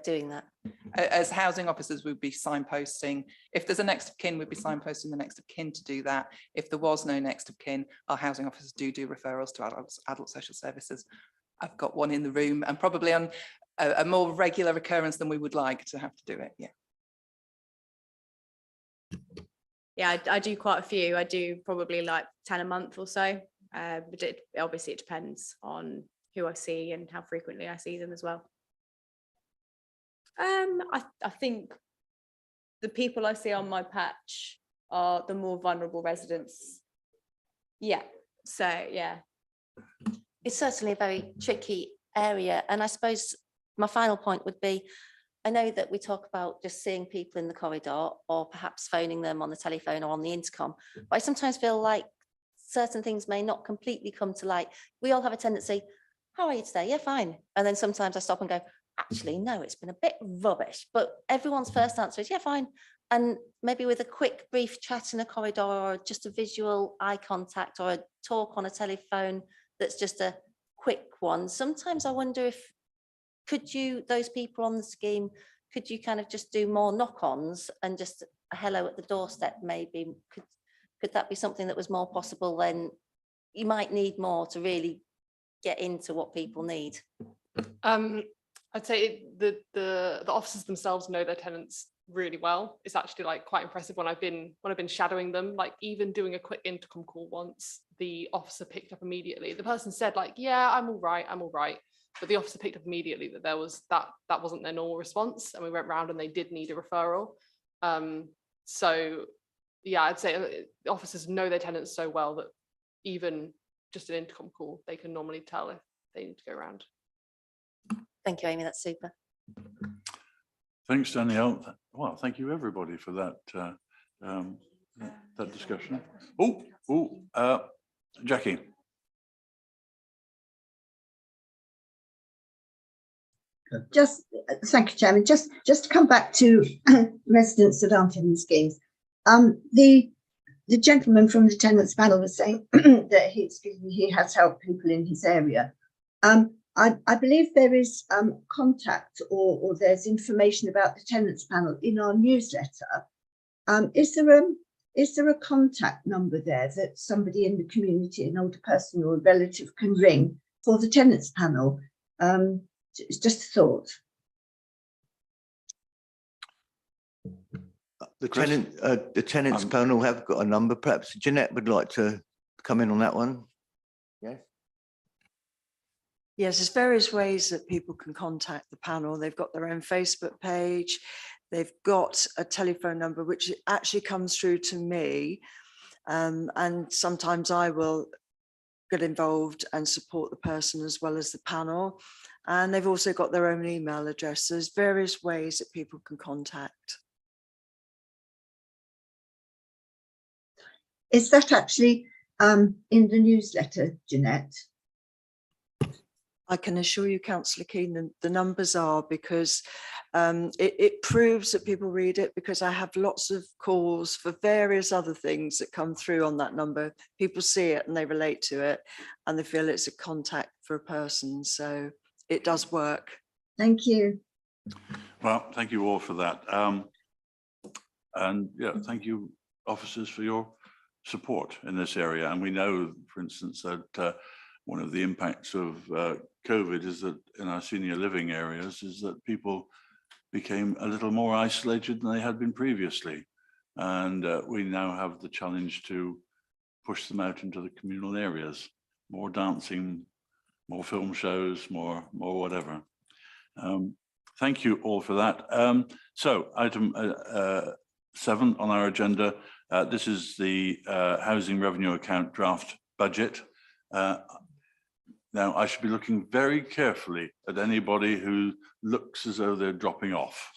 doing that. As housing officers, we'd be signposting. If there's a next of kin, we'd be signposting the next of kin to do that. If there was no next of kin, our housing officers do referrals to adult social services. I've got one in the room, and probably on a more regular occurrence than we would like to have to do it. Yeah, I do quite a few. I do probably like 10 a month or so, but obviously it depends on who I see and how frequently I see them as well. I think the people I see on my patch are the more vulnerable residents. Yeah, so yeah. It's certainly a very tricky area. And I suppose my final point would be, I know that we talk about just seeing people in the corridor or perhaps phoning them on the telephone or on the intercom, but I sometimes feel like certain things may not completely come to light. We all have a tendency, how are you today? Yeah, fine. And then sometimes I stop and go, actually, no, it's been a bit rubbish. But everyone's first answer is, yeah, fine. And maybe with a quick, brief chat in a corridor or just a visual eye contact or a talk on a telephone that's just a quick one. Sometimes I wonder if, those people on the scheme, could you kind of just do more knock-ons and just a hello at the doorstep maybe? Could that be something that was more possible? Then you might need more to really get into what people need. I'd say the officers themselves know their tenants really well. It's actually like quite impressive when I've been shadowing them, like even doing a quick intercom call once, the officer picked up immediately. The person said like, yeah, I'm all right. But the officer picked up immediately that there was that wasn't their normal response. And we went round and they did need a referral. So yeah, I'd say the officers know their tenants so well that even just an intercom call, they can normally tell if they need to go around. Thank you, Amy, that's super. Thanks, Danielle. Well, thank you everybody for that that discussion. Jackie. Thank you, Chairman. Just to come back to residents that aren't in the schemes. The gentleman from the tenants panel was saying that he has helped people in his area. I believe there is contact or there's information about the tenants panel in our newsletter. Is there a contact number there that somebody in the community, an older person or a relative, can ring for the tenants panel? It's just a thought. The tenants panel have got a number. Perhaps Jeanette would like to come in on that one. Yes. Yes, there's various ways that people can contact the panel. They've got their own Facebook page. They've got a telephone number, which actually comes through to me. And sometimes I will get involved and support the person as well as the panel. And they've also got their own email address. There's various ways that people can contact. Is that actually in the newsletter, Jeanette? I can assure you, Councillor Keenan, the numbers are, because it proves that people read it, because I have lots of calls for various other things that come through on that number. People see it and they relate to it and they feel it's a contact for a person. So it does work. Thank you. Well, thank you all for that. And yeah, thank you, officers, for your support in this area. And we know, for instance, that one of the impacts of COVID is that in our senior living areas is that people became a little more isolated than they had been previously. And we now have the challenge to push them out into the communal areas, more dancing, more film shows, more whatever. Thank you all for that. So item 7 on our agenda, this is the housing revenue account draft budget. Now, I should be looking very carefully at anybody who looks as though they're dropping off.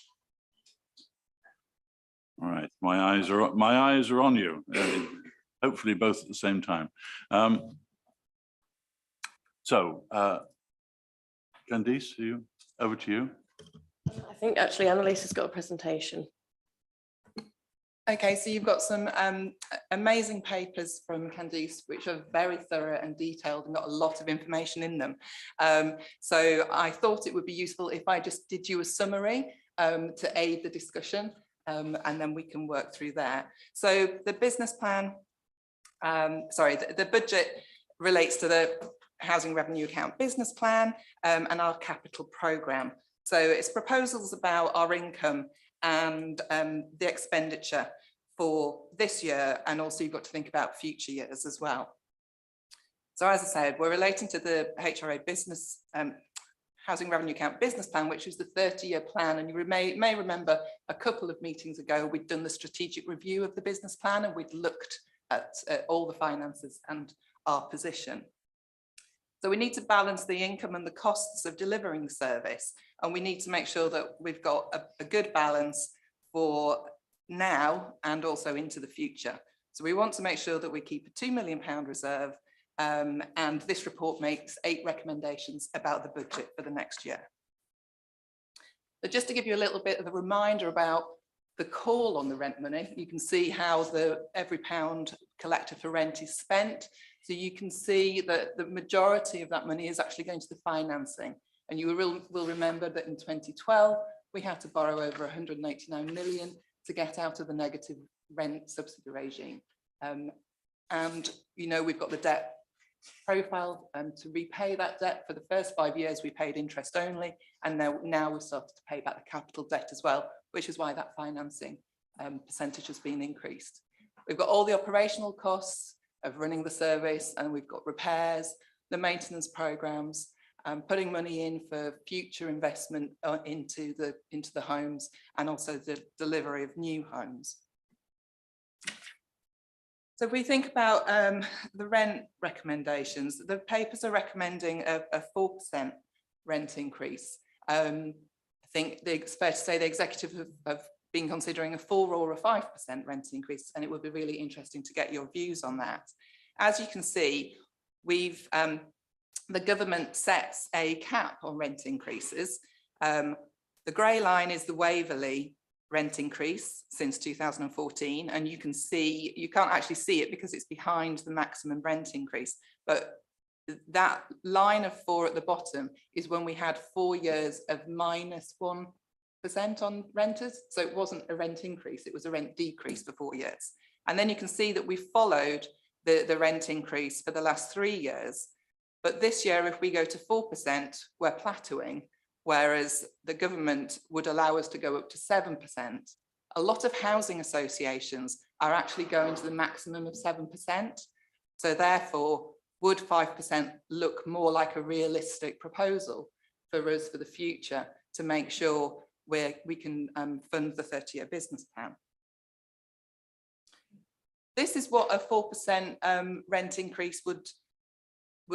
All right, my eyes are on you. Hopefully, both at the same time. So, Candice, over to you. I think actually Annalise has got a presentation. Okay, so you've got some amazing papers from Candice, which are very thorough and detailed and got a lot of information in them. So I thought it would be useful if I just did you a summary to aid the discussion, and then we can work through that. So the business plan, the budget relates to the Housing Revenue Account business plan and our capital programme. So it's proposals about our income and the expenditure for this year, and also you've got to think about future years as well. So as I said, we're relating to the HRA business Housing Revenue Account business plan, which is the 30-year plan, and you may remember a couple of meetings ago we'd done the strategic review of the business plan and we'd looked at all the finances and our position. So we need to balance the income and the costs of delivering the service, and we need to make sure that we've got a good balance for now and also into the future. So we want to make sure that we keep a £2 million reserve, and this report makes 8 recommendations about the budget for the next year. So just to give you a little bit of a reminder about the call on the rent money, you can see how every pound collected for rent is spent. So you can see that the majority of that money is actually going to the financing. And you will remember that in 2012, we had to borrow over 189 million to get out of the negative rent subsidy regime. And, you know, we've got the debt profile to repay that debt. For the first 5 years, we paid interest only. And now we've started to pay back the capital debt as well, which is why that financing percentage has been increased. We've got all the operational costs of running the service, and we've got repairs, the maintenance programs, putting money in for future investment into the homes, and also the delivery of new homes. So if we think about the rent recommendations, the papers are recommending a 4% rent increase. I think it's fair to say the executive have been considering a 4 or a 5% rent increase, and it would be really interesting to get your views on that. As you can see, the government sets a cap on rent increases. The grey line is the Waverley rent increase since 2014, and you can't actually see it because it's behind the maximum rent increase, but that line of 4 at the bottom is when we had 4 years of -1% on renters. So it wasn't a rent increase, it was a rent decrease for 4 years. And then you can see that we followed the rent increase for the last 3 years. But this year, if we go to 4%, we're plateauing, whereas the government would allow us to go up to 7%. A lot of housing associations are actually going to the maximum of 7%. So therefore, would 5% look more like a realistic proposal for us for the future to make sure we can fund the 30-year business plan? This is what a 4% rent increase would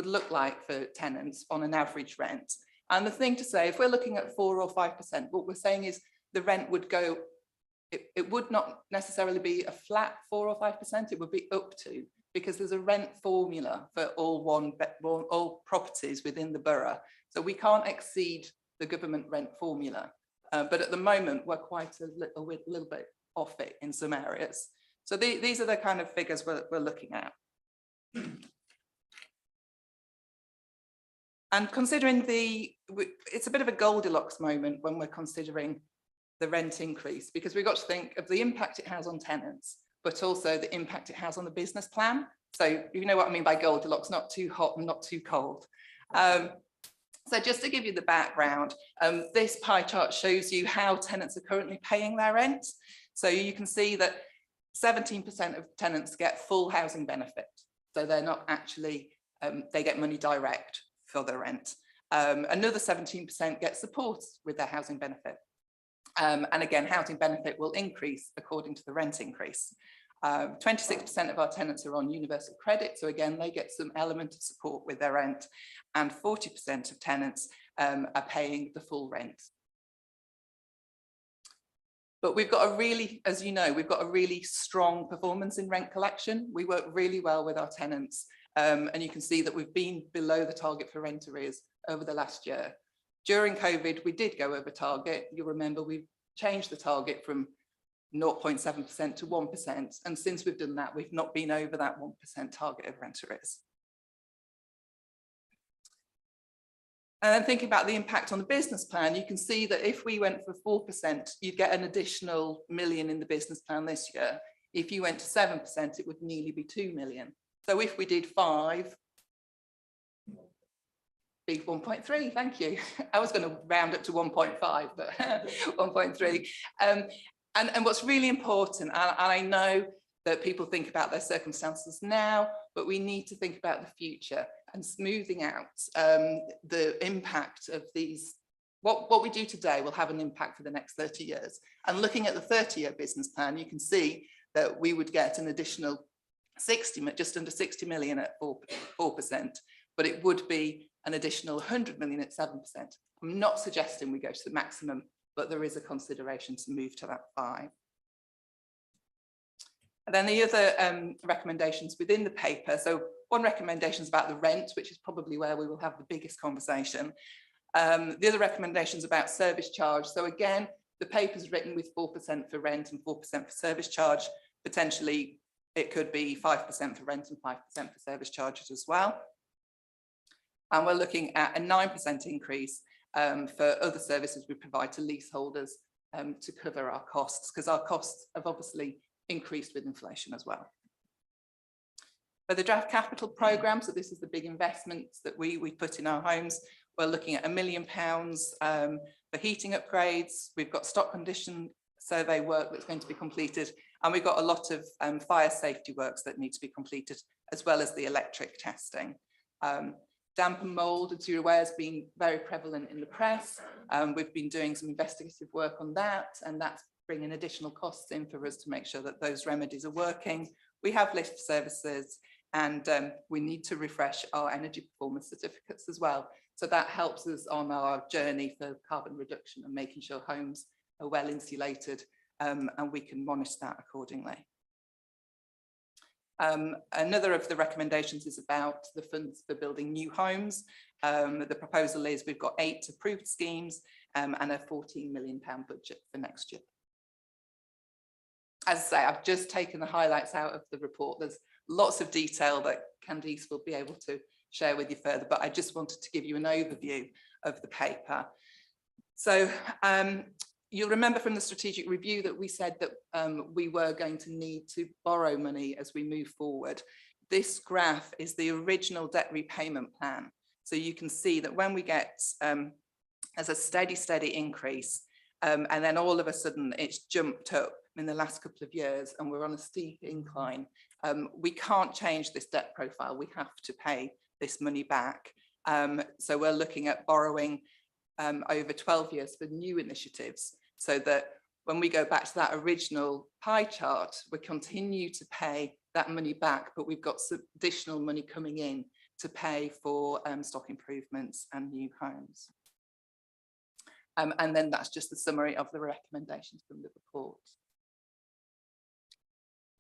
look like for tenants on an average rent. And the thing to say, if we're looking at 4 or 5%, what we're saying is the rent would go, it would not necessarily be a flat 4 or 5%, it would be up to, because there's a rent formula for all properties within the borough. So we can't exceed the government rent formula. But at the moment, we're quite a little bit off it in some areas. So these are the kind of figures we're looking at. And considering it's a bit of a Goldilocks moment when we're considering the rent increase, because we've got to think of the impact it has on tenants, but also the impact it has on the business plan. So you know what I mean by Goldilocks, not too hot and not too cold. So just to give you the background, this pie chart shows you how tenants are currently paying their rent. So you can see that 17% of tenants get full housing benefit. So they're not actually, they get money direct for their rent. Another 17% get support with their housing benefit. And again, housing benefit will increase according to the rent increase. 26% of our tenants are on universal credit. So again, they get some element of support with their rent, and 40% of tenants are paying the full rent. But we've got a really, as you know, we've got a really strong performance in rent collection. We work really well with our tenants. And you can see that we've been below the target for rent arrears over the last year. During COVID, we did go over target. You'll remember we changed the target from 0.7% to 1%. And since we've done that, we've not been over that 1% target of rent arrears. And then thinking about the impact on the business plan, you can see that if we went for 4%, you'd get an additional $1 million in the business plan this year. If you went to 7%, it would nearly be 2 million. So if we did 5, big 1.3, thank you. I was going to round up to 1.5, but 1.3. And what's really important, and I know that people think about their circumstances now, but we need to think about the future and smoothing out the impact of these. What we do today will have an impact for the next 30 years. And looking at the 30-year business plan, you can see that we would get an additional just under 60 million at 4%, but it would be an additional 100 million at 7%. I'm not suggesting we go to the maximum, but there is a consideration to move to that 5. And then the other recommendations within the paper. So one recommendation is about the rent, which is probably where we will have the biggest conversation. The other recommendation is about service charge. So again, the paper's written with 4% for rent and 4% for service charge. Potentially, it could be 5% for rent and 5% for service charges as well. And we're looking at a 9% increase for other services we provide to leaseholders to cover our costs, because our costs have obviously increased with inflation as well. For the draft capital programme, so this is the big investments that we put in our homes, we're looking at £1 million for heating upgrades. We've got stock condition survey work that's going to be completed, and we've got a lot of fire safety works that need to be completed, as well as the electric testing. Damp and mould, as you're aware, has been very prevalent in the press. We've been doing some investigative work on that, and that's bringing additional costs in for us to make sure that those remedies are working. We have lift services, and we need to refresh our energy performance certificates as well. So that helps us on our journey for carbon reduction and making sure homes are well insulated, and we can monitor that accordingly. Another of the recommendations is about the funds for building new homes. The proposal is we've got 8 approved schemes and a £14 million budget for next year. As I say, I've just taken the highlights out of the report. There's lots of detail that Candice will be able to share with you further, but I just wanted to give you an overview of the paper. So you'll remember from the strategic review that we said that we were going to need to borrow money as we move forward. This graph is the original debt repayment plan. So you can see that when we get as a steady increase, and then all of a sudden it's jumped up in the last couple of years and we're on a steep incline. We can't change this debt profile. We have to pay this money back. So we're looking at borrowing over 12 years for new initiatives, so that when we go back to that original pie chart, we continue to pay that money back, but we've got some additional money coming in to pay for stock improvements and new homes. And then that's just the summary of the recommendations from the report.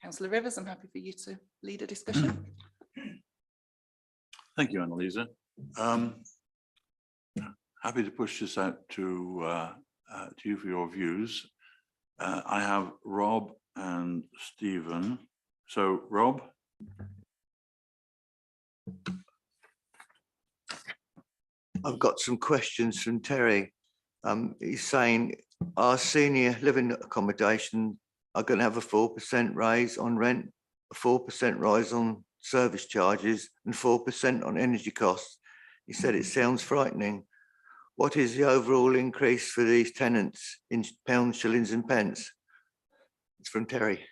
Councillor Rivers, I'm happy for you to lead a discussion. Thank you, Annalisa. Happy to push this out to you for your views. I have Rob and Stephen. So, Rob. I've got some questions from Terry. He's saying our senior living accommodation are going to have a 4% raise on rent, a 4% rise on service charges, and 4% on energy costs. He said it sounds frightening. What is the overall increase for these tenants in pounds, shillings, and pence? It's from Terry.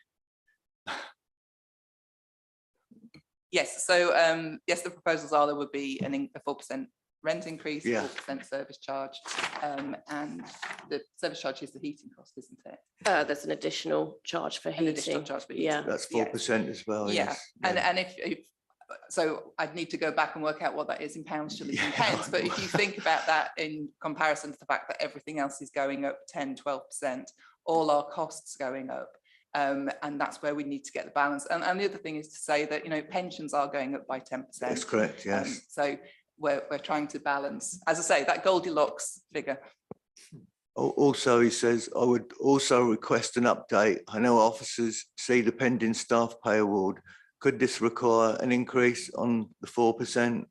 Yes, so yes, the proposals are there would be a 4% rent increase, 4% service charge, and the service charge is the heating cost, isn't it? There's an additional charge for heating. An additional charge for heating. Yeah, that's 4% as well. Yeah, yes. And if so, I'd need to go back and work out what that is in pounds, shillings, and pence. But if you think about that in comparison to the fact that everything else is going up 10, 12%, all our costs going up. And that's where we need to get the balance. And the other thing is to say that, you know, pensions are going up by 10%. That's correct, yes. So we're trying to balance, as I say, that Goldilocks figure. Also, he says, I would also request an update. I know officers see the pending staff pay award. Could this require an increase on the 4%?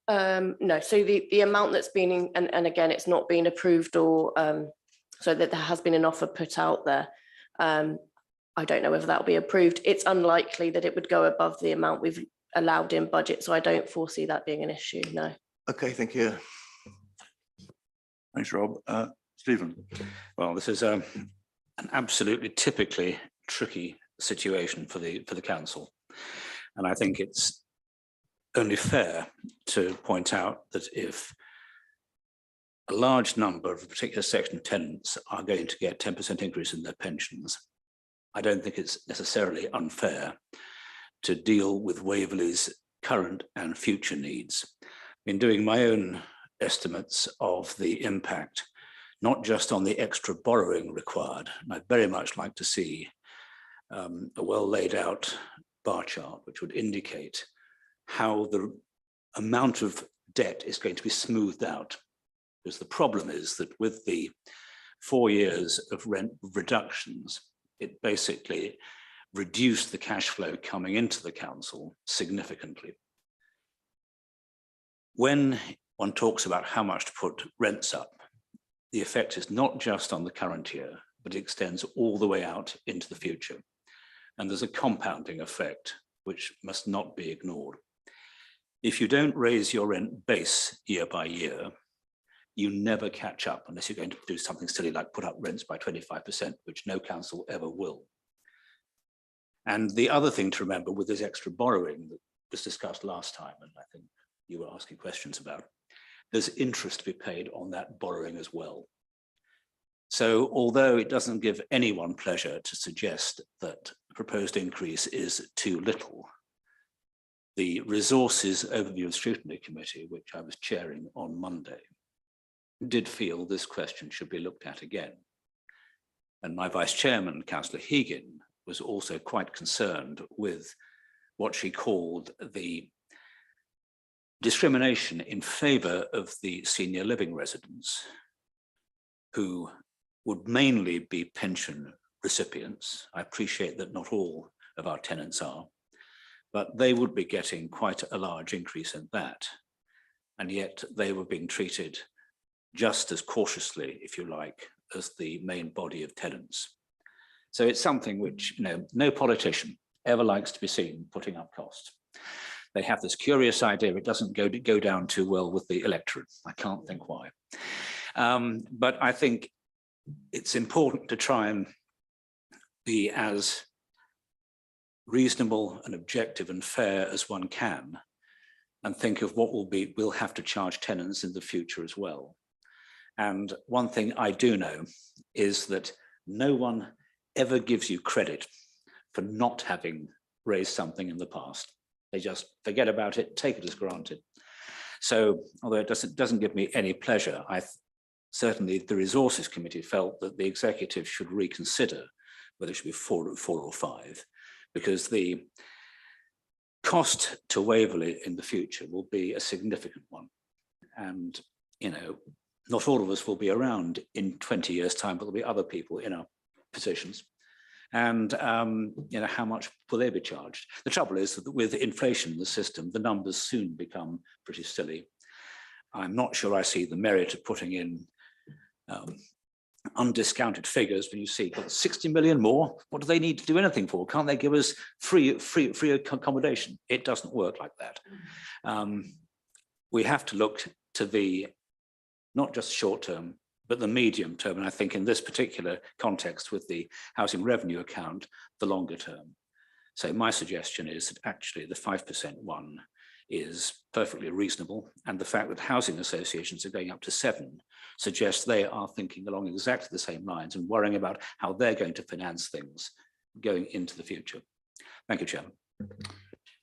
No, so the amount that's been, and again, it's not been approved or so that there has been an offer put out there. I don't know whether that will be approved. It's unlikely that it would go above the amount we've allowed in budget, so I don't foresee that being an issue, no. Okay, thank you. Thanks, Rob. Stephen. Well, this is an absolutely typically tricky situation for the council. And I think it's only fair to point out that if a large number of a particular section of tenants are going to get 10% increase in their pensions, I don't think it's necessarily unfair to deal with Waverley's current and future needs. I've been doing my own estimates of the impact, not just on the extra borrowing required. And I'd very much like to see a well laid out bar chart, which would indicate how the amount of debt is going to be smoothed out. Because the problem is that with the 4 years of rent reductions, it basically reduced the cash flow coming into the council significantly. When one talks about how much to put rents up, the effect is not just on the current year, but it extends all the way out into the future. And there's a compounding effect which must not be ignored. If you don't raise your rent base year by year, you never catch up unless you're going to do something silly like put up rents by 25%, which no council ever will. And the other thing to remember with this extra borrowing that was discussed last time, and I think you were asking questions about, there's interest to be paid on that borrowing as well. So although it doesn't give anyone pleasure to suggest that the proposed increase is too little, the Resources Overview and Scrutiny Committee, which I was chairing on Monday, did feel this question should be looked at again. And my vice chairman, Councillor Hegan, was also quite concerned with what she called the discrimination in favour of the senior living residents, who would mainly be pension recipients. I appreciate that not all of our tenants are, but they would be getting quite a large increase in that. And yet they were being treated just as cautiously, if you like, as the main body of tenants. So it's something which, no politician ever likes to be seen putting up costs. They have this curious idea it doesn't go down too well with the electorate. I can't think why. But I think it's important to try and be as reasonable and objective and fair as one can, and think of what we'll have to charge tenants in the future as well. And one thing I do know is that no one ever gives you credit for not having raised something in the past. They just forget about it, take it as granted. So although it doesn't give me any pleasure, certainly the Resources Committee felt that the executive should reconsider whether it should be 4 or 5, because the cost to Waverley in the future will be a significant one. And, not all of us will be around in 20 years' time, but there'll be other people in our positions. And, how much will they be charged? The trouble is that with inflation in the system, the numbers soon become pretty silly. I'm not sure I see the merit of putting in undiscounted figures when you see 60 million more. What do they need to do anything for? Can't they give us free accommodation? It doesn't work like that. We have to look to the not just short term, but the medium term. And I think in this particular context with the housing revenue account, the longer term. So my suggestion is that actually the 5% one is perfectly reasonable. And the fact that housing associations are going up to 7 suggests they are thinking along exactly the same lines and worrying about how they're going to finance things going into the future. Thank you, Chairman.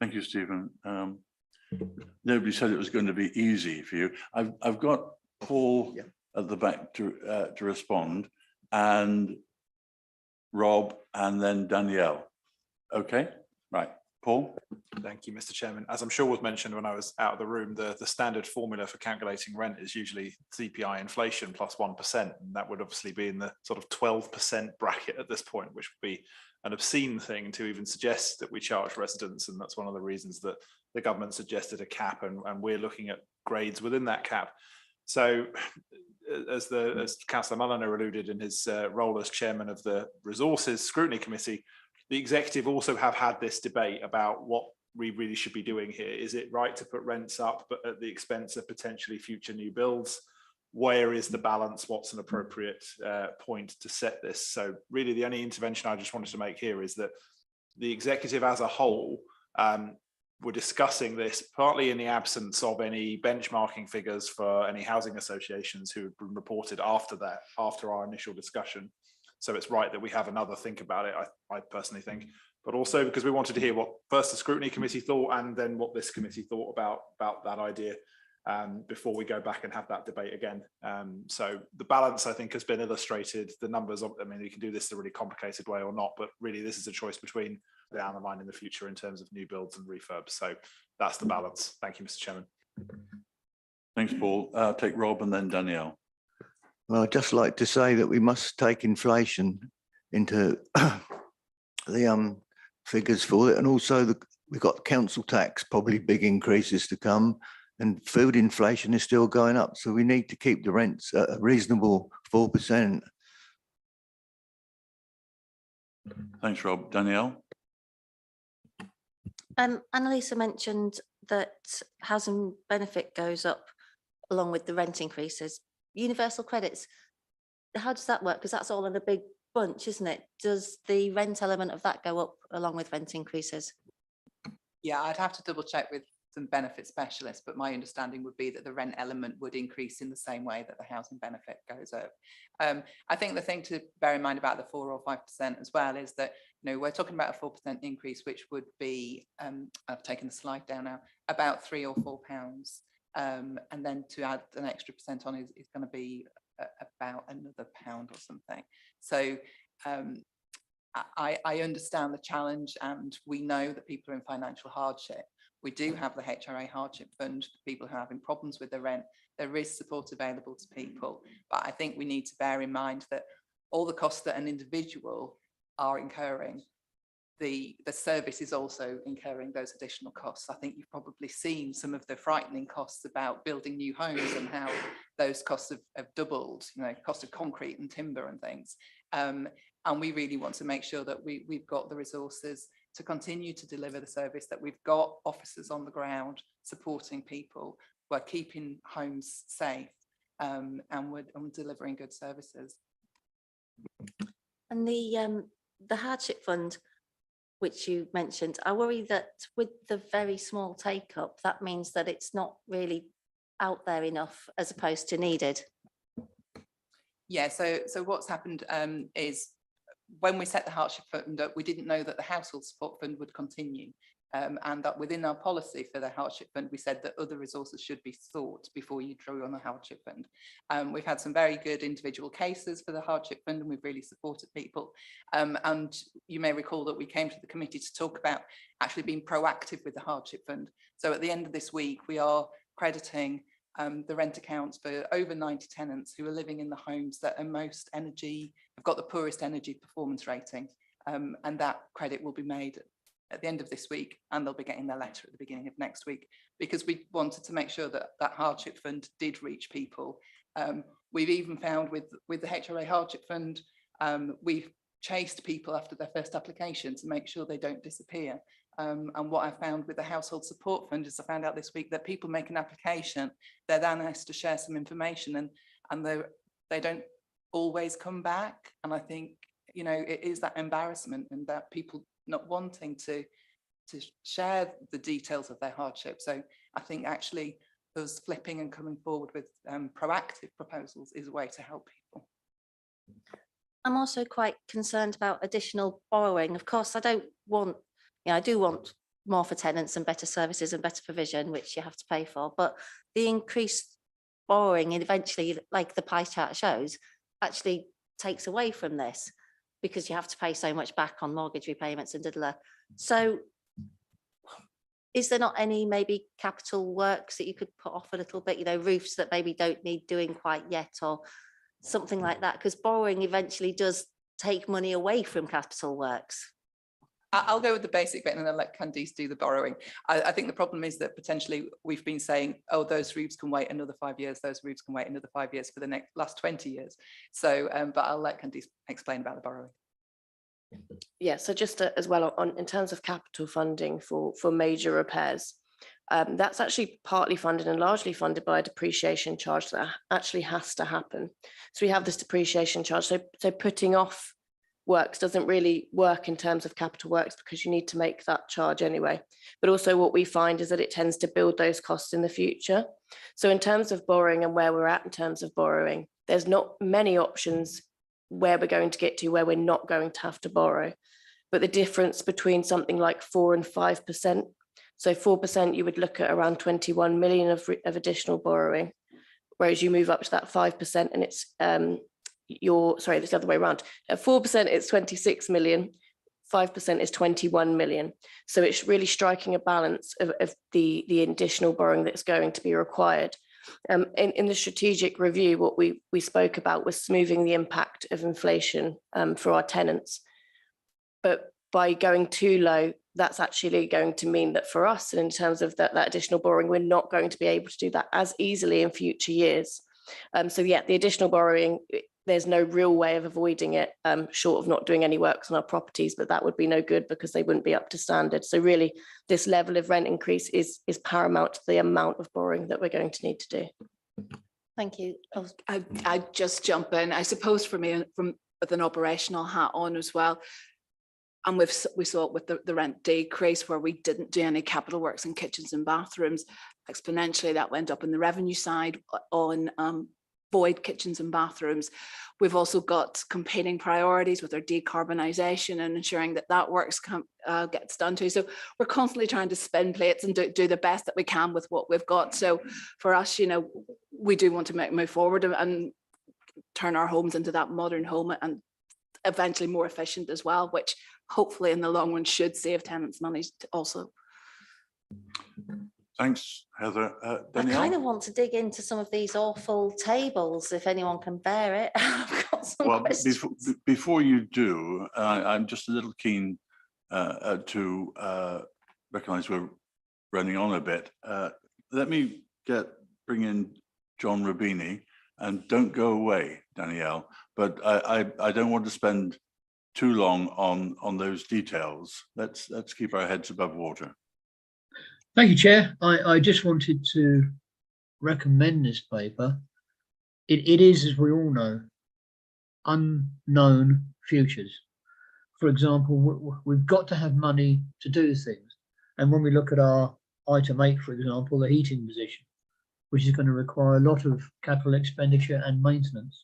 Thank you, Stephen. Nobody said it was going to be easy for you. I've got Paul at the back to respond, and Rob, and then Danielle. Okay, right. Paul? Thank you, Mr. Chairman. As I'm sure was mentioned when I was out of the room, the standard formula for calculating rent is usually CPI inflation plus 1%. And that would obviously be in the sort of 12% bracket at this point, which would be an obscene thing to even suggest that we charge residents. And that's one of the reasons that the government suggested a cap, and we're looking at grades within that cap. So as Councillor Mulliner alluded in his role as chairman of the Resources Scrutiny Committee, the executive also have had this debate about what we really should be doing here. Is it right to put rents up, but at the expense of potentially future new builds? Where is the balance? What's an appropriate point to set this? So really the only intervention I just wanted to make here is that the executive as a whole were discussing this partly in the absence of any benchmarking figures for any housing associations who had been reported after our initial discussion. So it's right that we have another think about it, I personally think, but also because we wanted to hear what first the Scrutiny Committee thought and then what this committee thought about that idea before we go back and have that debate again. So the balance, I think, has been illustrated. The numbers, I mean, you can do this in a really complicated way or not, but really this is a choice between down the line in the future in terms of new builds and refurbs. So that's the balance. Thank you, Mr. Chairman. Thanks, Paul. I'll take Rob and then Danielle. Well, I'd just like to say that we must take inflation into the figures for it, and also we've got council tax, probably big increases to come, and food inflation is still going up. So we need to keep the rents at a reasonable 4%. Thanks, Rob. Danielle? Annalisa mentioned that housing benefit goes up along with the rent increases. Universal credits, how does that work? Because that's all in a big bunch, isn't it? Does the rent element of that go up along with rent increases? Yeah, I'd have to double check with some benefit specialists, but my understanding would be that the rent element would increase in the same way that the housing benefit goes up. I think the thing to bear in mind about the 4 or 5% as well is that, you know, we're talking about a 4% increase, which would be, I've taken the slide down now, about £3 or £4. And then to add an extra percent on is going to be about another £1 or something. So I understand the challenge, and we know that people are in financial hardship. We do have the HRA hardship fund for people who are having problems with their rent. There is support available to people, but I think we need to bear in mind that all the costs that an individual are incurring, the service is also incurring those additional costs. I think you've probably seen some of the frightening costs about building new homes and how those costs have doubled, you know, cost of concrete and timber and things. And we really want to make sure that we've got the resources to continue to deliver the service, that we've got officers on the ground supporting people, we're keeping homes safe, and we're delivering good services. And the hardship fund, which you mentioned, I worry that with the very small take up, that means that it's not really out there enough as opposed to needed. Yeah, so what's happened is when we set the hardship fund up, we didn't know that the household support fund would continue, and that within our policy for the hardship fund, we said that other resources should be sought before you drew on the hardship fund. We've had some very good individual cases for the hardship fund, and we've really supported people. And you may recall that we came to the committee to talk about actually being proactive with the hardship fund. So at the end of this week, we are crediting the rent accounts for over 90 tenants who are living in the homes that are most energy, have got the poorest energy performance rating, and that credit will be made at the end of this week, and they'll be getting their letter at the beginning of next week, because we wanted to make sure that that hardship fund did reach people. We've even found with the HRA hardship fund, we've chased people after their first application to make sure they don't disappear. And what I found with the household support fund is I found out this week that people make an application, they're then asked to share some information, and they don't always come back. And I think, you know, it is that embarrassment and that people not wanting to share the details of their hardship. So I think actually us flipping and coming forward with proactive proposals is a way to help people. I'm also quite concerned about additional borrowing. Of course, I do want more for tenants and better services and better provision, which you have to pay for. But the increased borrowing eventually, like the pie chart shows, actually takes away from this, because you have to pay so much back on mortgage repayments and da-da-da. So is there not any maybe capital works that you could put off a little bit, you know, roofs that maybe don't need doing quite yet or something like that? Because borrowing eventually does take money away from capital works. I'll go with the basic bit and then I'll let Candice do the borrowing. I think the problem is that potentially we've been saying, oh, those roofs can wait another 5 years, those roofs can wait another 5 years for the last 20 years. So, but I'll let Candice explain about the borrowing. Yeah, so just as well on in terms of capital funding for major repairs, that's actually partly funded and largely funded by a depreciation charge that actually has to happen. So we have this depreciation charge. So putting off works doesn't really work in terms of capital works because you need to make that charge anyway. But also what we find is that it tends to build those costs in the future. So in terms of borrowing and where we're at in terms of borrowing, there's not many options where we're going to get to where we're not going to have to borrow. But the difference between something like 4 and 5%, so 4% you would look at around 21 million of additional borrowing, whereas you move up to that 5% and it's sorry, it's the other way around. At 4%, it's 26 million, 5% is 21 million. So it's really striking a balance of the additional borrowing that's going to be required. In the strategic review, what we spoke about was smoothing the impact of inflation for our tenants. But by going too low, that's actually going to mean that for us, and in terms of that additional borrowing, we're not going to be able to do that as easily in future years. So yeah, the additional borrowing, there's no real way of avoiding it, short of not doing any works on our properties, but that would be no good because they wouldn't be up to standard. So really, this level of rent increase is paramount to the amount of borrowing that we're going to need to do. Thank you. I just jump in. I suppose for me, from with an operational hat on as well, and we saw it with the rent decrease where we didn't do any capital works in kitchens and bathrooms. Exponentially, that went up in the revenue side on void kitchens and bathrooms. We've also got competing priorities with our decarbonisation and ensuring that works gets done too. So we're constantly trying to spin plates and do the best that we can with what we've got. So for us, you know, we do want to move forward and turn our homes into that modern home and eventually more efficient as well, which hopefully in the long run should save tenants money also. Thanks, Heather. Danielle? I kind of want to dig into some of these awful tables, if anyone can bear it. I've got some questions. Before you do, I'm just a little keen to recognise we're running on a bit. Let me bring in John Rubini, and don't go away, Danielle, but I don't want to spend too long on those details. Let's keep our heads above water. Thank you, Chair. I just wanted to recommend this paper. It is, as we all know, unknown futures. For example, we've got to have money to do things. And when we look at our item 8, for example, the heating position, which is going to require a lot of capital expenditure and maintenance,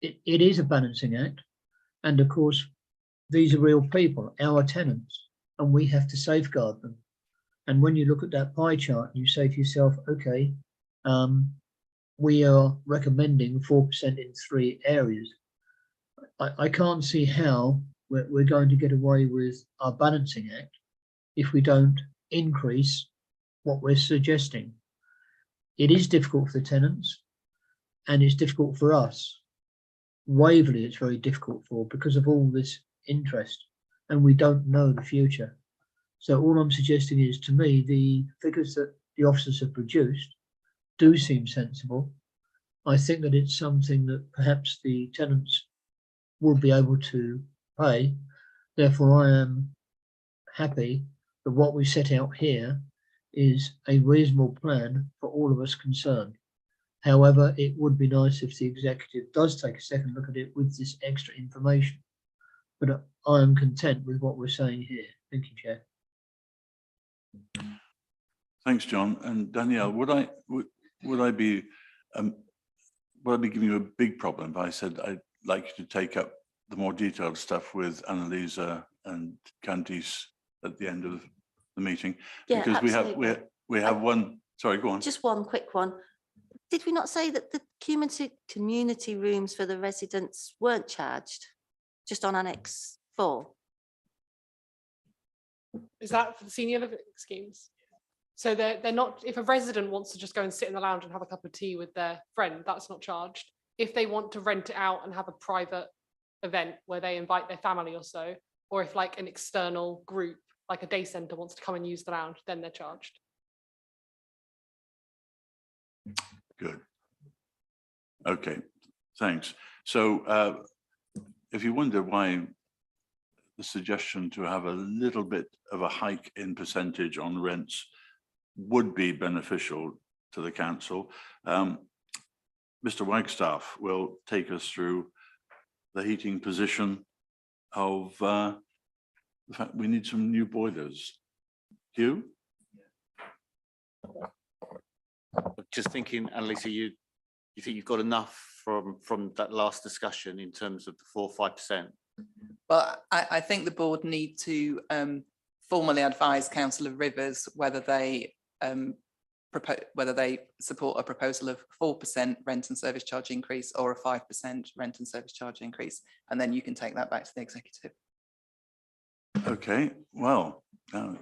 it is a balancing act. And of course, these are real people, our tenants, and we have to safeguard them. And when you look at that pie chart, you say to yourself, okay, we are recommending 4% in 3 areas. I can't see how we're going to get away with our balancing act if we don't increase what we're suggesting. It is difficult for the tenants and it's difficult for us. Waverley, it's very difficult for because of all this interest and we don't know the future. So all I'm suggesting is, to me, the figures that the officers have produced do seem sensible. I think that it's something that perhaps the tenants will be able to pay. Therefore, I am happy that what we set out here is a reasonable plan for all of us concerned. However, it would be nice if the executive does take a second look at it with this extra information. But I am content with what we're saying here. Thank you, Chair. Thanks, John. And Danielle, would I be giving you a big problem if I said I'd like you to take up the more detailed stuff with Annalisa and Candice at the end of the meeting? Yeah, because absolutely. we have one. Sorry, go on. Just one quick one. Did we not say that the community rooms for the residents weren't charged, just on Annex 4? Is that for the senior living schemes? So they're not, if a resident wants to just go and sit in the lounge and have a cup of tea with their friend, that's not charged. If they want to rent it out and have a private event where they invite their family or so, or if like an external group, like a day centre wants to come and use the lounge, then they're charged. Good. Okay, thanks. So if you wonder why the suggestion to have a little bit of a hike in percentage on rents would be beneficial to the council, Mr. Wagstaff will take us through the heating position of the fact we need some new boilers. Hugh? Just thinking, Annalisa, you think you've got enough from that last discussion in terms of the 4 or 5%? But I think the board need to formally advise Council of Rivers whether they support a proposal of 4% rent and service charge increase or a 5% rent and service charge increase, and then you can take that back to the executive. Okay, well,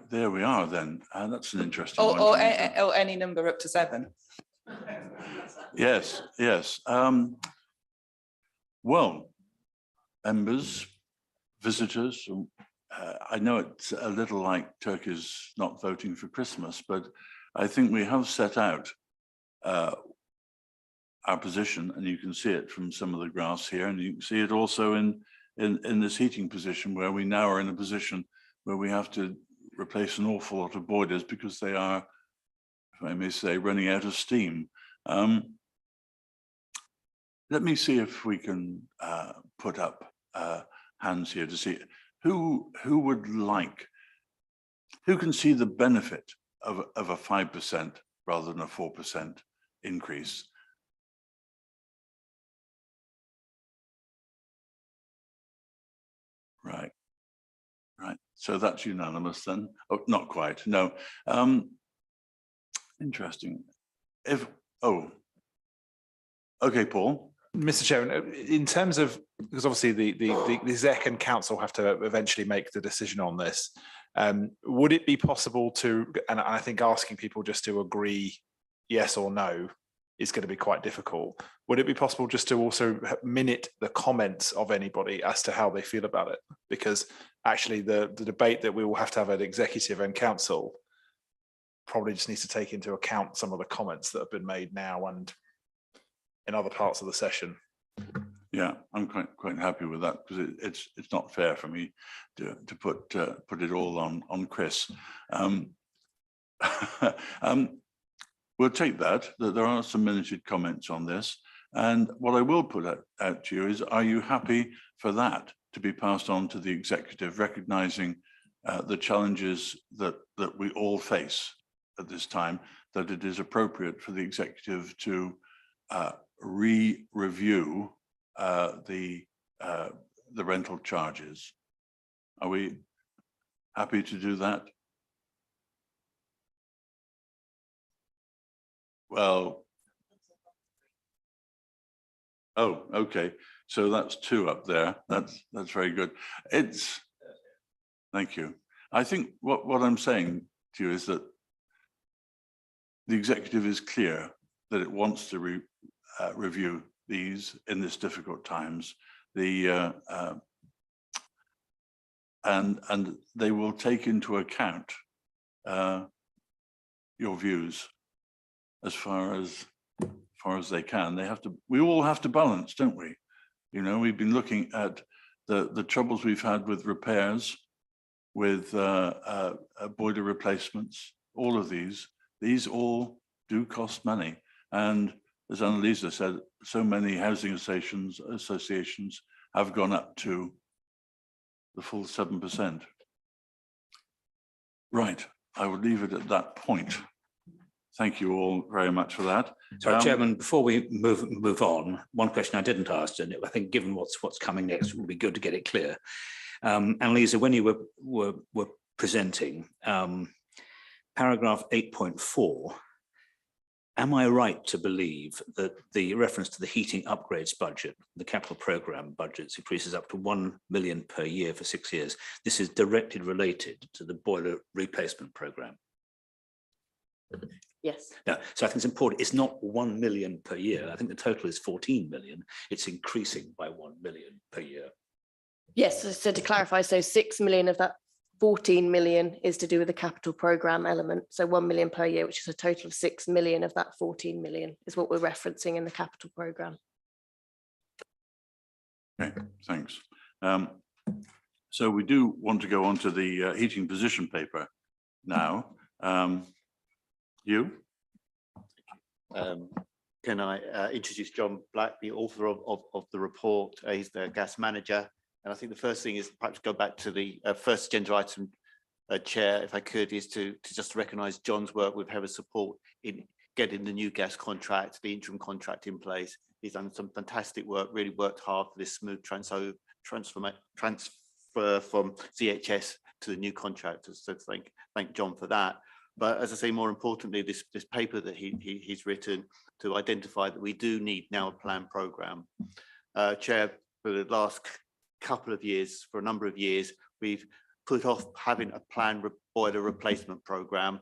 there we are then. That's an interesting one. Or any number up to 7. Yes, yes. Well, members, visitors, I know it's a little like Turkey's not voting for Christmas, but I think we have set out our position, and you can see it from some of the graphs here, and you can see it also in this heating position, where we now are in a position where we have to replace an awful lot of boilers because they are, if I may say, running out of steam. Let me see if we can put up hands here to see who would like, who can see the benefit of a 5% rather than a 4% increase. Right, right. So that's unanimous then. Oh, not quite. No. Interesting. Okay, Paul. Mr. Chairman, in terms of, because obviously the exec and council have to eventually make the decision on this, would it be possible to, and I think asking people just to agree yes or no is going to be quite difficult. Would it be possible just to also minute the comments of anybody as to how they feel about it? Because actually the debate that we will have to have at executive and council probably just needs to take into account some of the comments that have been made now and in other parts of the session. Yeah, I'm quite happy with that, because it's not fair for me to put it all on Chris. We'll take that there are some minuted comments on this, and what I will put out to you is, are you happy for that to be passed on to the executive, recognizing the challenges that we all face at this time, that it is appropriate for the executive to re-review the rental charges? Are we happy to do that? Well, oh, okay. So that's 2 up there. That's very good. Thank you. I think what I'm saying to you is that the executive is clear that it wants to review these in this difficult times. And they will take into account your views as far as they can. We all have to balance, don't we? You know, we've been looking at the troubles we've had with repairs, with boiler replacements. All of these all do cost money. And as Annalisa said, so many housing associations have gone up to the full 7%. Right, I will leave it at that point. Thank you all very much for that. Sorry, Chairman, before we move on, one question I didn't ask, and I think given what's coming next, it would be good to get it clear. Annalisa, when you were presenting paragraph 8.4, am I right to believe that the reference to the heating upgrades budget, the capital program budgets increases up to 1 million per year for 6 years? This is directly related to the boiler replacement program. Yes. Now, so I think it's important. It's not 1 million per year. I think the total is 14 million. It's increasing by 1 million per year. Yes, so to clarify, so 6 million of that 14 million is to do with the capital program element. So 1 million per year, which is a total of 6 million of that 14 million is what we're referencing in the capital program. Okay, thanks. So we do want to go on to the heating position paper now. You? Can I introduce John Black, the author of the report? He's the gas manager. And I think the first thing is perhaps go back to the first agenda item, Chair, if I could, is to just recognise John's work with Heather's support in getting the new gas contract, the interim contract in place. He's done some fantastic work, really worked hard for this smooth transfer from CHS to the new contractors. So thank John for that. But as I say, more importantly, this paper that he's written to identify that we do need now a planned programme. Chair, for the last couple of years, for a number of years, we've put off having a planned boiler replacement programme,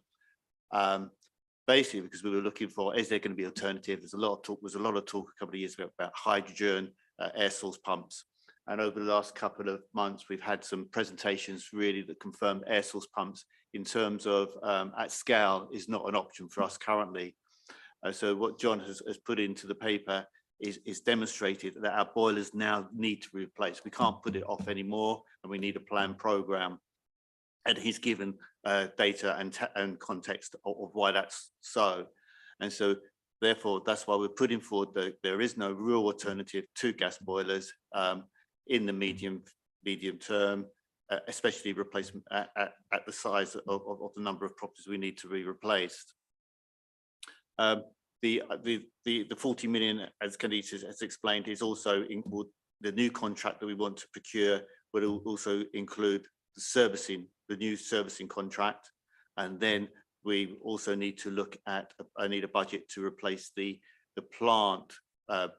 basically because we were looking for, is there going to be alternative? There's a lot of talk a couple of years ago about hydrogen, air source pumps. And over the last couple of months, we've had some presentations really that confirm air source pumps in terms of at scale is not an option for us currently. So what John has put into the paper is demonstrated that our boilers now need to be replaced. We can't put it off anymore, and we need a planned programme. And he's given data and context of why that's so. And so therefore, that's why we're putting forward that there is no real alternative to gas boilers in the medium term, especially replacement at the size of the number of properties we need to be replaced. The 40 million, as Candice has explained, is also the new contract that we want to procure will also include the servicing, the new servicing contract. And then we also need to look at, I need a budget to replace the plant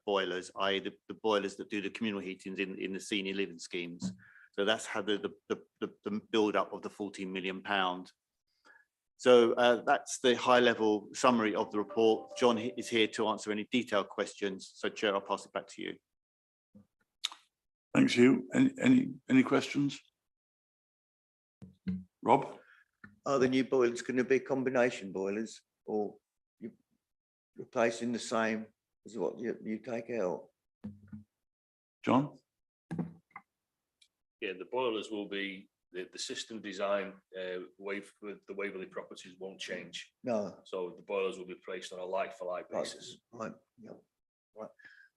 boilers, i.e. the boilers that do the communal heatings in the senior living schemes. So that's how the build up of the £14 million. So that's the high level summary of the report. John is here to answer any detailed questions. So Chair, I'll pass it back to you. Thanks, Hugh. Any questions? Rob? Are the new boilers going to be combination boilers, or you replacing the same as what you take out? John? Yeah, the boilers will be, the system design with the Waverley properties won't change. No. So the boilers will be placed on a like-for-like basis. Right. Yeah. Right.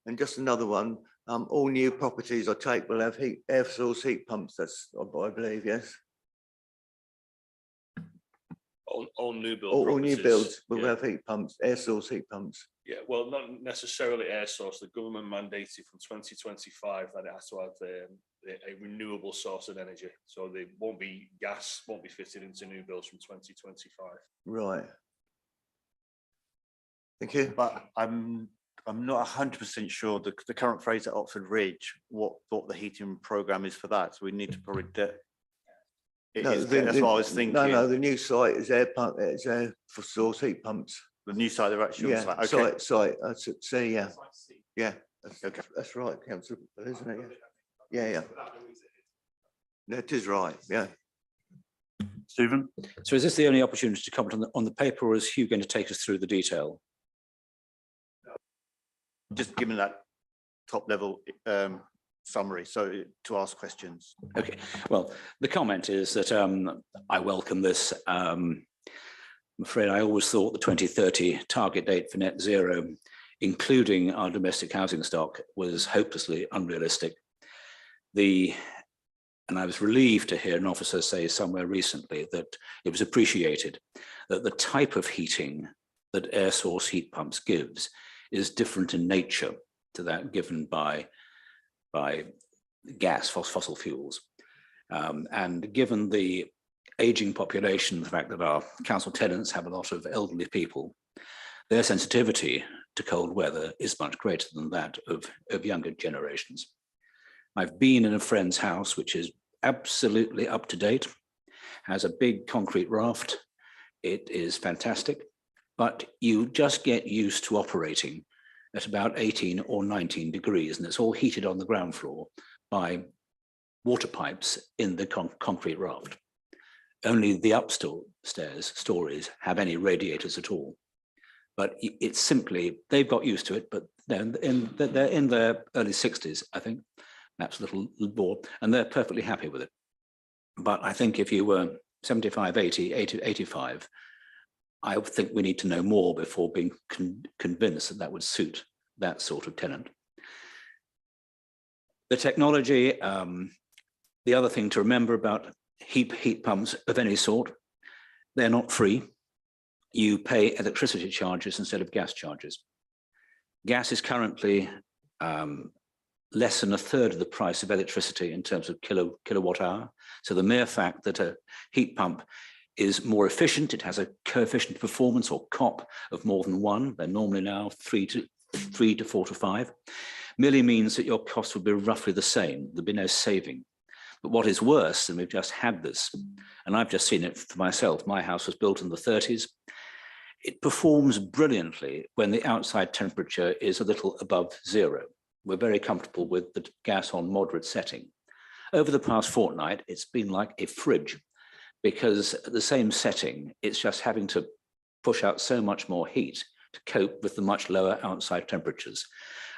And just another one, all new properties I take will have air source heat pumps. That's, I believe, yes. All new build all new builds will yeah. have heat pumps, air source heat pumps. Yeah, well, not necessarily air source. The government mandated from 2025 that it has to have a renewable source of energy. So they won't be gas, won't be fitted into new builds from 2025. Right. Thank you. But I'm not 100% sure the current phrase at Oxford Ridge, what the heating programme is for that. So we need to probably that's what I was thinking. No, the new site is air pump. It's air for source heat pumps. The new site, they're actually yeah, on site. Okay. Site. That's it. See, yeah, yeah. That's right, Councillor, isn't it? Yeah. That is right. Yeah. Stephen. So is this the only opportunity to comment on the paper, or is Hugh going to take us through the detail? Just given that top level summary, so to ask questions. Okay, well, the comment is that I welcome this. I'm afraid I always thought the 2030 target date for net zero, including our domestic housing stock, was hopelessly unrealistic. And I was relieved to hear an officer say somewhere recently that it was appreciated that the type of heating that air source heat pumps gives is different in nature to that given by gas, fossil fuels. And given the aging population, the fact that our council tenants have a lot of elderly people, their sensitivity to cold weather is much greater than that of younger generations. I've been in a friend's house which is absolutely up to date, has a big concrete raft. It is fantastic, but you just get used to operating at about 18 or 19 degrees, and it's all heated on the ground floor by water pipes in the concrete raft. Only the upstairs stories have any radiators at all. But it's simply, they've got used to it, but they're in their early 60s, I think, perhaps a little more, and they're perfectly happy with it. But I think if you were 75, 80, 85, I would think we need to know more before being convinced that that would suit that sort of tenant. The technology, the other thing to remember about heat pumps of any sort, they're not free. You pay electricity charges instead of gas charges. Gas is currently less than a third of the price of electricity in terms of kilowatt hour. So the mere fact that a heat pump is more efficient, it has a coefficient of performance or COP of more than 1, they're normally now 3 to 4 to 5, merely means that your costs will be roughly the same. There'll be no saving. But what is worse, and we've just had this, and I've just seen it for myself, my house was built in the 30s, it performs brilliantly when the outside temperature is a little above 0. We're very comfortable with the gas on moderate setting. Over the past fortnight, it's been like a fridge, because at the same setting, it's just having to push out so much more heat to cope with the much lower outside temperatures.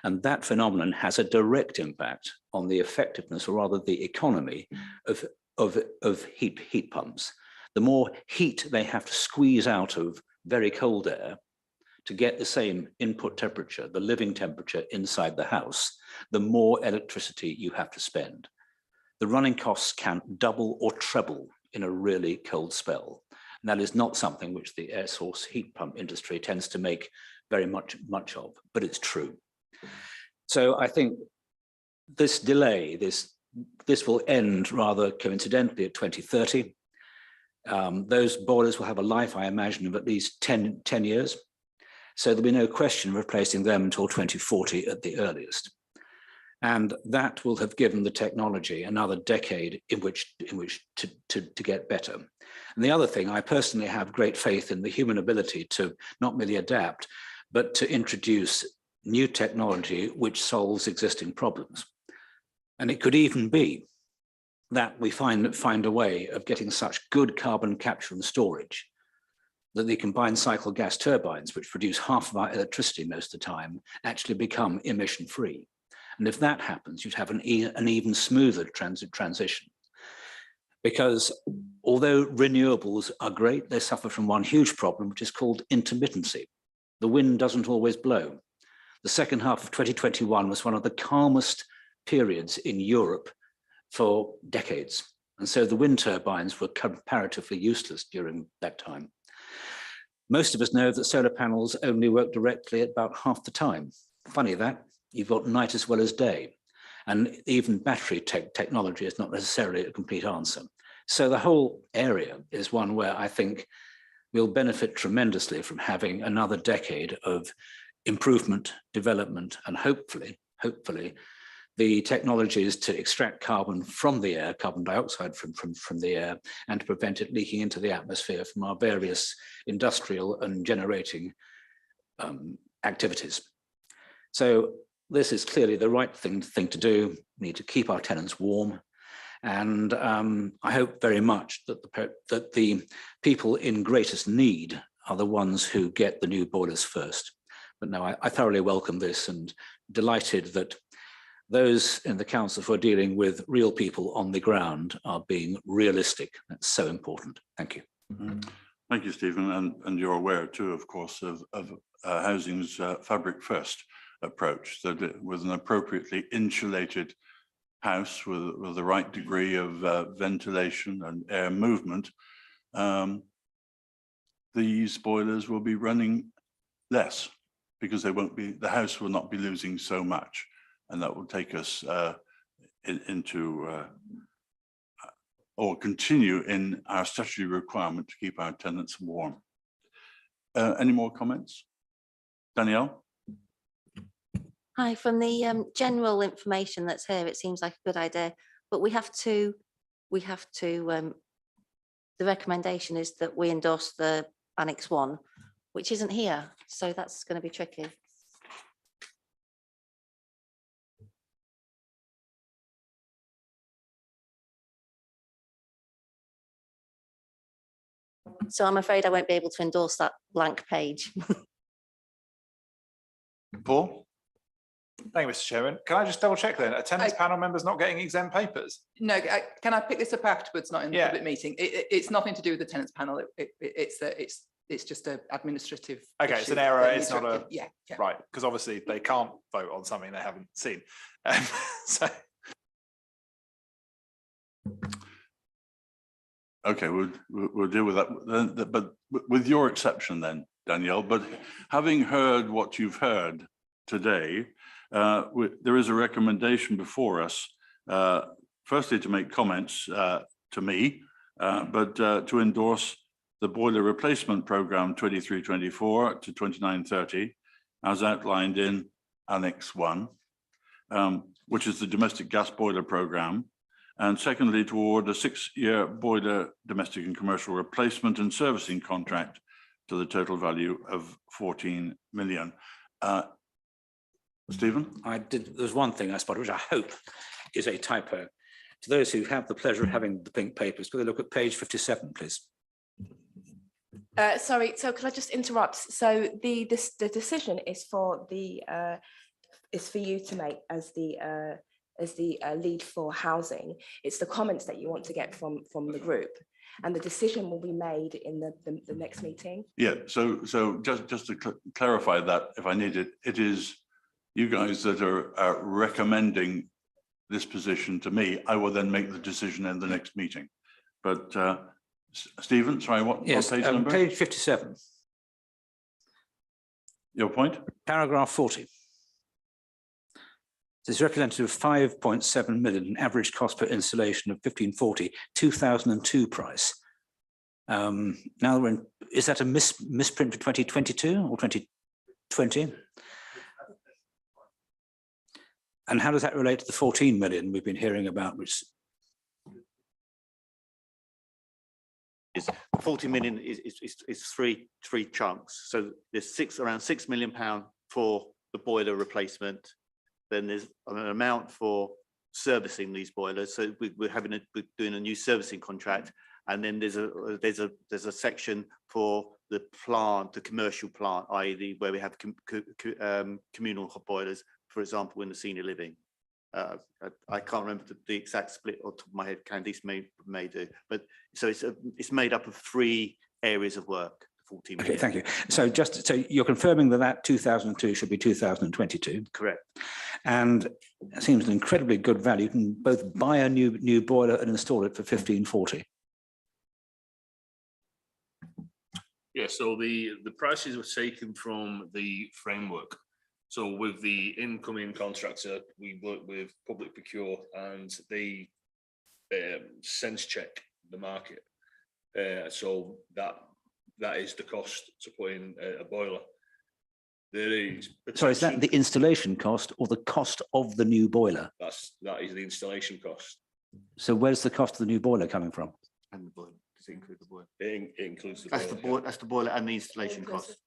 And that phenomenon has a direct impact on the effectiveness, or rather the economy of heat pumps. The more heat they have to squeeze out of very cold air to get the same input temperature, the living temperature inside the house, the more electricity you have to spend. The running costs can double or treble in a really cold spell. And that is not something which the air source heat pump industry tends to make very much of, but it's true. So I think this delay, this will end rather coincidentally at 2030. Those boilers will have a life, I imagine, of at least 10 years. So there'll be no question of replacing them until 2040 at the earliest. And that will have given the technology another decade in which to get better. And the other thing, I personally have great faith in the human ability to not merely adapt, but to introduce new technology which solves existing problems. And it could even be that we find a way of getting such good carbon capture and storage that the combined cycle gas turbines, which produce half of our electricity most of the time, actually become emission free. And if that happens, you'd have an even smoother transition. Because although renewables are great, they suffer from one huge problem, which is called intermittency. The wind doesn't always blow. The second half of 2021 was one of the calmest periods in Europe for decades. And so the wind turbines were comparatively useless during that time. Most of us know that solar panels only work directly at about half the time. Funny that, you've got night as well as day. And even battery technology is not necessarily a complete answer. So the whole area is one where I think we'll benefit tremendously from having another decade of improvement, development, and hopefully, the technologies to extract carbon from the air, carbon dioxide from the air, and to prevent it leaking into the atmosphere from our various industrial and generating activities. So this is clearly the right thing to do. We need to keep our tenants warm. And I hope very much that the people in greatest need are the ones who get the new boilers first. But no, I thoroughly welcome this and delighted that those in the council who are dealing with real people on the ground are being realistic. That's so important. Thank you. Thank you, Stephen. And you're aware too, of course, of Housing's fabric first approach, that with an appropriately insulated house with the right degree of ventilation and air movement, these boilers will be running less because the house will not be losing so much. And that will take us into or continue in our statutory requirement to keep our tenants warm. Any more comments? Danielle? Hi, from the general information that's here, it seems like a good idea, but the recommendation is that we endorse the Annex 1, which isn't here, so that's going to be tricky. So I'm afraid I won't be able to endorse that blank page. Paul? Thank you, Mr. Chairman. Can I just double check then? Attendance panel members not getting exempt papers? No, can I pick this up afterwards, not in the Yeah. public meeting? It's nothing to do with the tenants panel. It's just an administrative. Okay, it's issue an error. that It's needs not a yeah. right, because obviously they can't vote on something they haven't seen. So Okay, we'll deal with that. But with your exception then, Danielle, but having heard what you've heard today, there is a recommendation before us, firstly to make comments to me, but to endorse the boiler replacement program 23-24 to 29-30 as outlined in Annex 1, which is the domestic gas boiler program. And secondly, to award a 6-year boiler domestic and commercial replacement and servicing contract to the total value of 14 million. Stephen? There's one thing I spotted, which I hope is a typo. To those who have the pleasure of having the pink papers, could they look at page 57, please? Sorry, so could I just interrupt? So the decision is for you to make as the lead for housing. It's the comments that you want to get from the group, and the decision will be made in the next meeting. Yeah, so just to clarify that, if I need it, it is you guys that are recommending this position to me. I will then make the decision in the next meeting. But Stephen, sorry, what page number? Page 57. Your point? Paragraph 40. This is representative of 5.7 million, average cost per installation of 1540, 2002 price. Now, is that a misprint for 2022 or 2020? And how does that relate to the 14 million we've been hearing about, which 40 million is three chunks. So there's around £6 million for the boiler replacement. Then there's an amount for servicing these boilers. So we're doing a new servicing contract, and then there's a section for the plant, the commercial plant, i.e. where we have communal hot boilers, for example, in the senior living. I can't remember the exact split off the top of my head. Candice may do, but so it's made up of 3 areas of work. 14 million. Okay, thank you. So so you're confirming that 2002 should be 2022. Correct. And it seems an incredibly good value. You can both buy a new boiler and install it for 1540. Yeah, so the prices were taken from the framework. So with the incoming contractor, we work with Public Procure, and they sense check the market. So that is the cost to put in a boiler. There is. Sorry, is that the installation cost or the cost of the new boiler? That is the installation cost. So where's the cost of the new boiler coming from? And the boiler. Does it include the boiler? It includes the boiler. boiler. That's the boiler and the installation cost.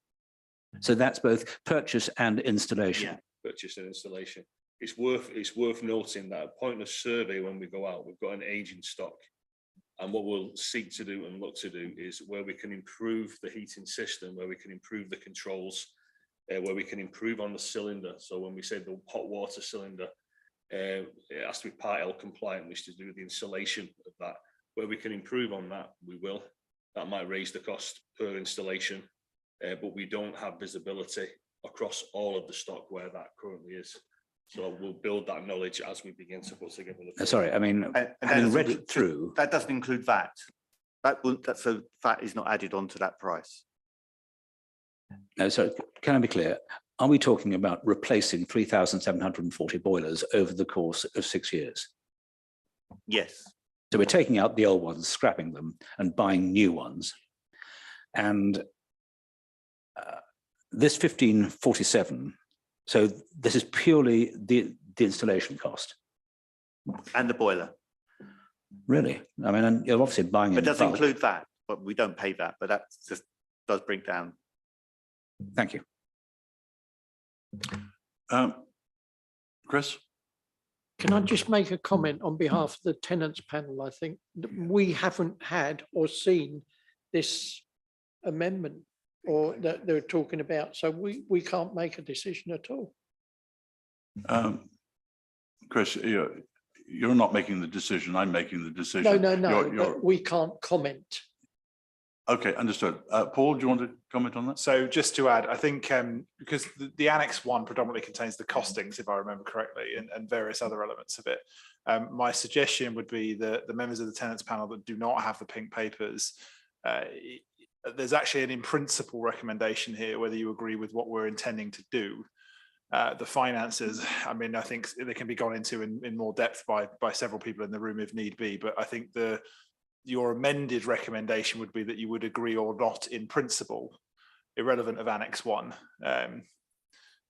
So that's both purchase and installation. Yeah, purchase and installation. It's worth noting that at point of survey, when we go out, we've got an aging stock. And what we'll seek to do and look to do is where we can improve the heating system, where we can improve the controls, where we can improve on the cylinder. So when we say the hot water cylinder, it has to be Part L compliant, which is to do with the installation of that. Where we can improve on that, we will. That might raise the cost per installation, but we don't have visibility across all of the stock where that currently is. So we'll build that knowledge as we begin to put together the. Sorry, I mean, having read it through. That doesn't include VAT. So VAT is not added onto that price. No, so can I be clear? Are we talking about replacing 3,740 boilers over the course of 6 years? Yes. So we're taking out the old ones, scrapping them, and buying new ones. And this 1547, so this is purely the installation cost? And the boiler. Really? I mean, and you're obviously buying It in does bulk. include that, but we don't pay that, but that just does bring down. Thank you. Chris? Can I just make a comment on behalf of the tenants panel? I think that we haven't had or seen this amendment or that they're talking about, so we can't make a decision at all. Chris, you're not making the decision, I'm making the decision. No, You're- but we can't comment. Okay, understood. Paul, do you want to comment on that? So just to add, I think because the Annex 1 predominantly contains the costings, if I remember correctly, and various other elements of it. My suggestion would be that the members of the tenants panel that do not have the pink papers, there's actually an in principle recommendation here, whether you agree with what we're intending to do. The finances, I mean, I think they can be gone into in more depth by several people in the room if need be, but I think your amended recommendation would be that you would agree or not in principle, irrelevant of Annex 1,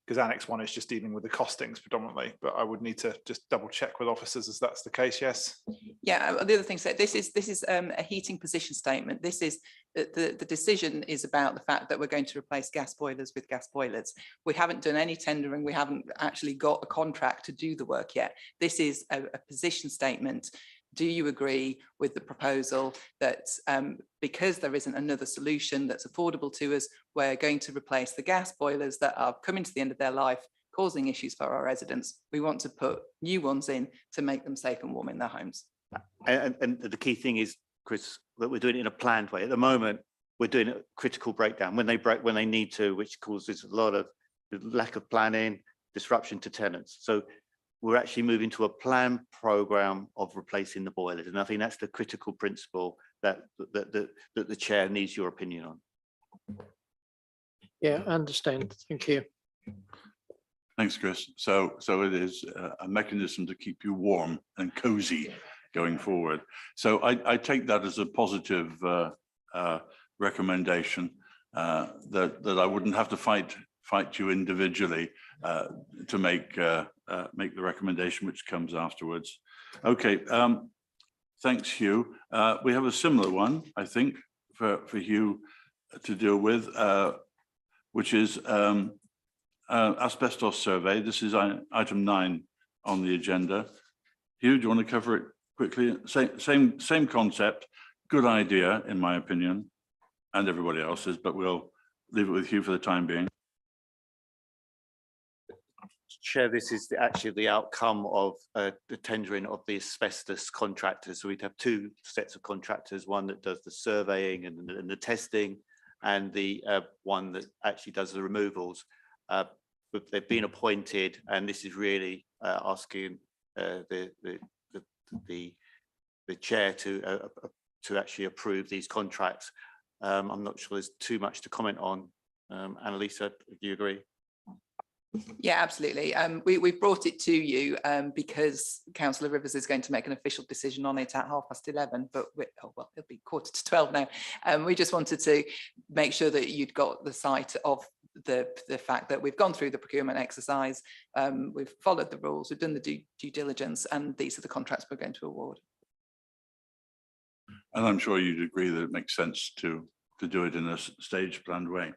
because Annex 1 is just dealing with the costings predominantly, but I would need to just double check with officers as that's the case, yes? Yeah, the other thing, so this is a heating position statement. This is the decision is about the fact that we're going to replace gas boilers with gas boilers. We haven't done any tendering. We haven't actually got a contract to do the work yet. This is a position statement. Do you agree with the proposal that because there isn't another solution that's affordable to us, we're going to replace the gas boilers that are coming to the end of their life, causing issues for our residents? We want to put new ones in to make them safe and warm in their homes. And the key thing is, Chris, that we're doing it in a planned way. At the moment, we're doing a critical breakdown when they break, when they need to, which causes a lot of lack of planning, disruption to tenants. So we're actually moving to a planned program of replacing the boilers. And I think that's the critical principle that the chair needs your opinion on. Yeah, I understand. Thank you. Thanks, Chris. So it is a mechanism to keep you warm and cozy going forward. So I take that as a positive recommendation that I wouldn't have to fight you individually to make the recommendation which comes afterwards. Okay, thanks, Hugh. We have a similar one, I think, for Hugh to deal with, which is asbestos survey. This is item 9 on the agenda. Hugh, do you want to cover it quickly? Same concept, good idea, in my opinion, and everybody else's, but we'll leave it with Hugh for the time being. Chair, this is actually the outcome of the tendering of the asbestos contractors. So we'd have two sets of contractors, one that does the surveying and the testing, and the one that actually does the removals. But they've been appointed, and this is really asking the chair to actually approve these contracts. I'm not sure there's too much to comment on. Annalisa, do you agree? Yeah, absolutely. We've brought it to you because Councillor Rivers is going to make an official decision on it at 11:30, but it'll be 11:45 now. We just wanted to make sure that you'd got the sight of the fact that we've gone through the procurement exercise, we've followed the rules, we've done the due diligence, and these are the contracts we're going to award. And I'm sure you'd agree that it makes sense to do it in a staged, planned way.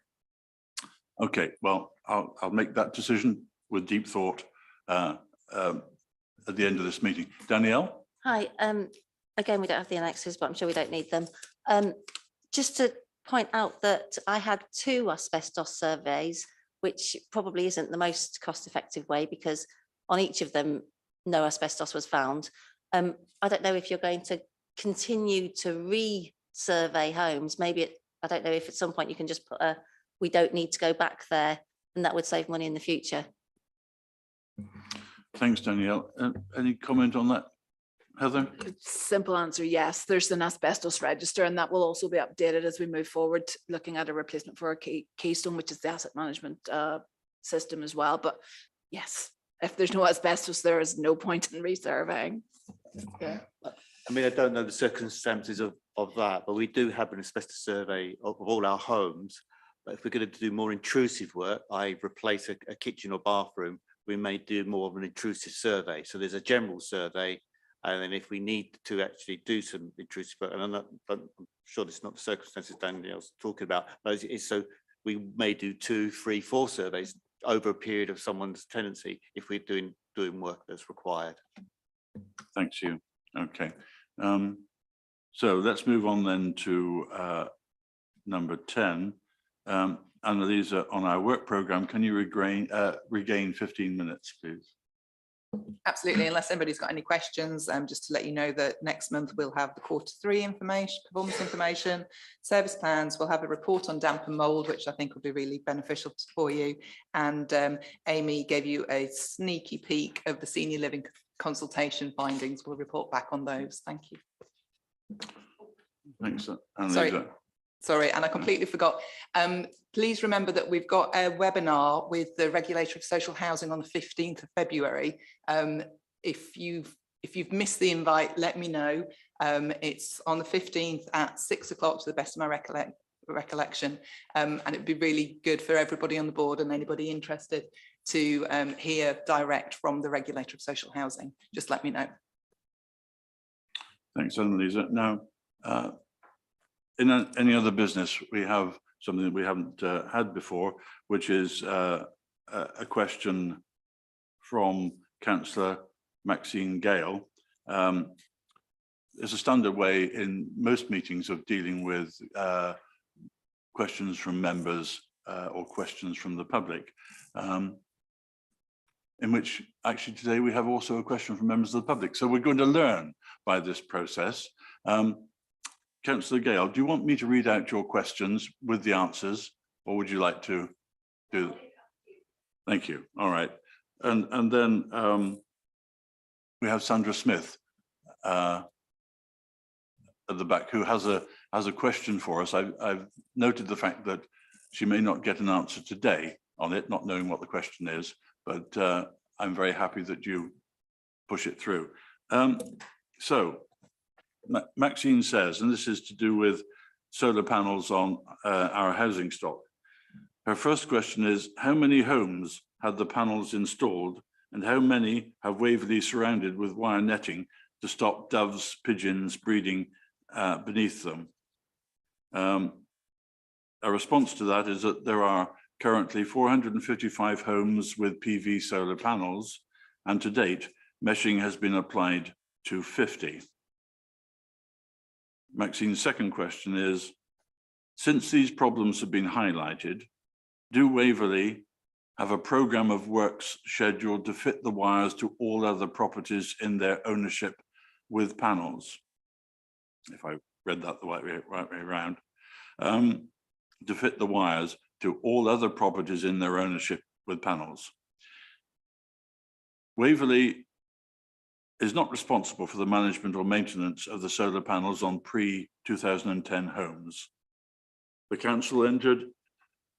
Okay, well, I'll make that decision with deep thought at the end of this meeting. Danielle? Hi, again, we don't have the annexes, but I'm sure we don't need them. Just to point out that I had 2 asbestos surveys, which probably isn't the most cost-effective way because on each of them, no asbestos was found. I don't know if you're going to continue to re-survey homes. Maybe, I don't know if at some point you can just put we don't need to go back there, and that would save money in the future. Thanks, Danielle. Any comment on that, Heather? Simple answer, yes. There's an asbestos register, and that will also be updated as we move forward, looking at a replacement for our Keystone, which is the asset management system as well. But yes, if there's no asbestos, there is no point in resurveying. Yeah. I mean, I don't know the circumstances of that, but we do have an asbestos survey of all our homes. But if we're going to do more intrusive work, I replace a kitchen or bathroom, we may do more of an intrusive survey. So there's a general survey, and then if we need to actually do some intrusive work, and I'm sure this is not the circumstances Danielle's talking about, but it's so we may do 2, 3, 4 surveys over a period of someone's tenancy if we're doing work that's required. Thanks you. Okay. So let's move on then to number 10. Annalisa, on our work programme, can you regain 15 minutes, please? Absolutely, unless anybody's got any questions, just to let you know that next month we'll have the Q3 information, performance information, service plans, we'll have a report on damp and mould, which I think will be really beneficial for you. And Amy gave you a sneaky peek of the senior living consultation findings. We'll report back on those. Thank you. Thanks, Annalisa. Sorry, and I completely forgot. Please remember that we've got a webinar with the Regulator of Social Housing on the 15th of February. If you've missed the invite, let me know. It's on the 15th at 6 o'clock to the best of my recollection. And it'd be really good for everybody on the board and anybody interested to hear direct from the Regulator of Social Housing. Just let me know. Thanks, Annalisa. Now, in any other business, we have something that we haven't had before, which is a question from Councillor Maxine Gale. There's a standard way in most meetings of dealing with questions from members or questions from the public, in which actually today we have also a question from members of the public. So we're going to learn by this process. Councillor Gale, do you want me to read out your questions with the answers, or would you like to do that? Thank you. All right. And then we have Sandra Smith at the back, who has a question for us. I've noted the fact that she may not get an answer today on it, not knowing what the question is, but I'm very happy that you push it through. So Maxine says, and this is to do with solar panels on our housing stock. Her first question is, how many homes had the panels installed, and how many have Waverley surrounded with wire netting to stop doves, pigeons breeding beneath them? A response to that is that there are currently 455 homes with PV solar panels, and to date, meshing has been applied to 50. Maxine's second question is, since these problems have been highlighted, do Waverley have a programme of works scheduled to fit the wires to all other properties in their ownership with panels? If I read that the right way around, to fit the wires to all other properties in their ownership with panels. Waverley is not responsible for the management or maintenance of the solar panels on pre-2010 homes. The council entered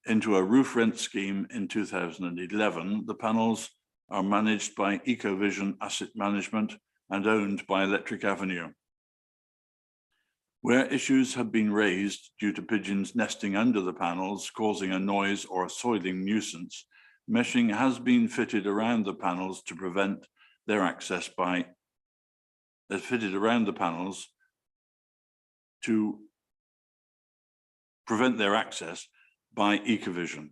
into a roof rent scheme in 2011. The panels are managed by Ecovision Asset Management and owned by Electric Avenue. Where issues have been raised due to pigeons nesting under the panels, causing a noise or a soiling nuisance, meshing has been fitted around by Ecovision,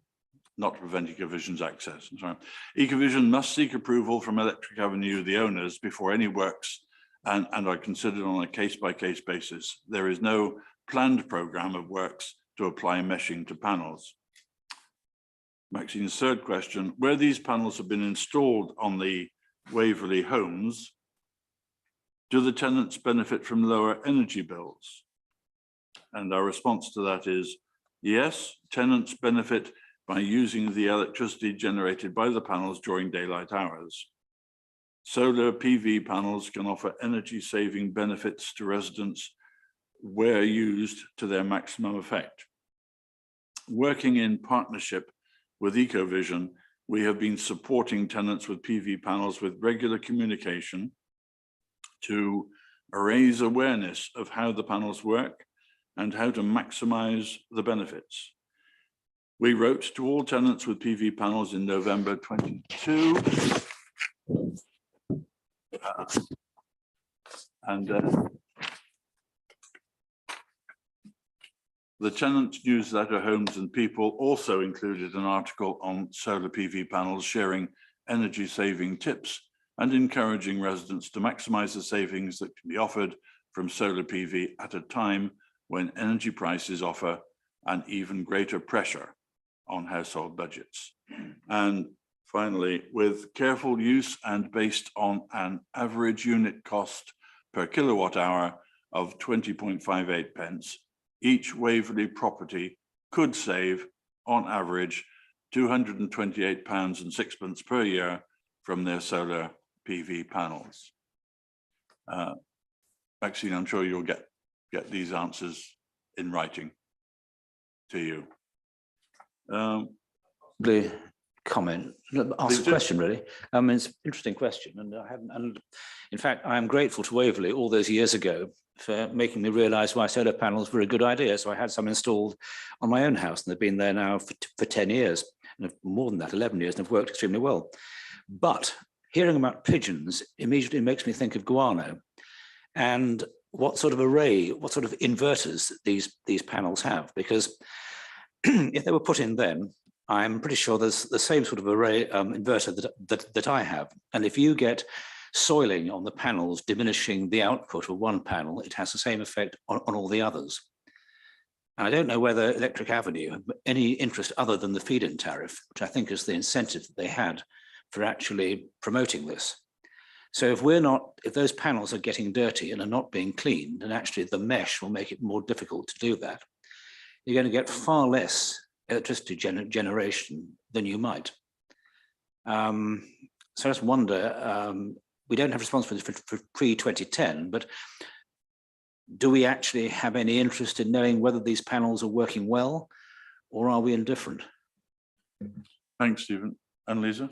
not to prevent Ecovision's access. Sorry. Ecovision must seek approval from Electric Avenue, the owners, before any works and are considered on a case-by-case basis. There is no planned programme of works to apply meshing to panels. Maxine's third question, where these panels have been installed on the Waverley homes, do the tenants benefit from lower energy bills? And our response to that is, yes, tenants benefit by using the electricity generated by the panels during daylight hours. Solar PV panels can offer energy-saving benefits to residents where used to their maximum effect. Working in partnership with Ecovision, we have been supporting tenants with PV panels with regular communication to raise awareness of how the panels work and how to maximize the benefits. We wrote to all tenants with PV panels in November 22. The tenants newsletter, Homes and People, also included an article on solar PV panels, sharing energy saving tips and encouraging residents to maximize the savings that can be offered from solar PV at a time when energy prices offer an even greater pressure on household budgets. And finally, with careful use and based on an average unit cost per kilowatt hour of 20.58 pence, each Waverley property could save, on average, £228.06 per year from their solar PV panels. Maxine, I'm sure you'll get these answers in writing to you. The comment, ask a question really. It's an interesting question, and in fact, I am grateful to Waverley all those years ago for making me realise why solar panels were a good idea. So I had some installed on my own house, and they've been there now for 10 years, and more than that, 11 years, and have worked extremely well. But hearing about pigeons immediately makes me think of guano, and what sort of array, what sort of inverters these panels have, because if they were put in then, I'm pretty sure there's the same sort of array inverter that I have. And if you get soiling on the panels, diminishing the output of one panel, it has the same effect on all the others. And I don't know whether Electric Avenue have any interest other than the feed-in tariff, which I think is the incentive that they had for actually promoting this. So if those panels are getting dirty and are not being cleaned, and actually the mesh will make it more difficult to do that, you're going to get far less electricity generation than you might. So I just wonder, we don't have responsibility for pre-2010, but do we actually have any interest in knowing whether these panels are working well, or are we indifferent? Thanks, Stephen. And Lisa?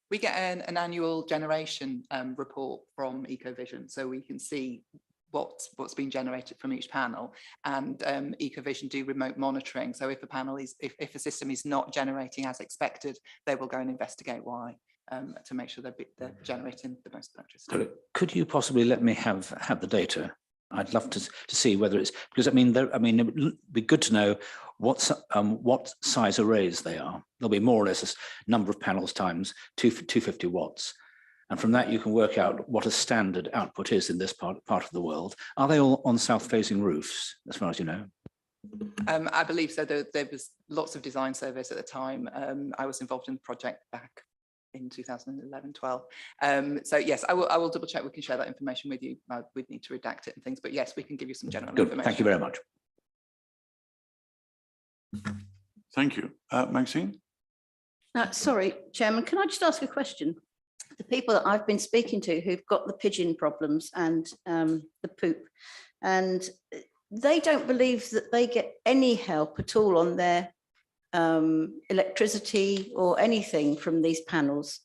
We get an annual generation report from Ecovision, so we can see what's been generated from each panel, and Ecovision do remote monitoring. So if a panel is, if a system is not generating as expected, they will go and investigate why, to make sure they're generating the most electricity. Could you possibly let me have the data? I'd love to see whether it's, because I mean it would be good to know what size arrays they are. There'll be more or less a number of panels times 250 watts. And from that, you can work out what a standard output is in this part of the world. Are they all on south-facing roofs, as far as you know? I believe so. There was lots of design surveys at the time. I was involved in the project back in 2011-12. So yes, I will double check. We can share that information with you. We'd need to redact it and things, but yes, we can give you some general information. Thank you very much. Thank you. Maxine? Sorry, Chairman, can I just ask a question? The people that I've been speaking to who've got the pigeon problems and the poop, and they don't believe that they get any help at all on their electricity or anything from these panels.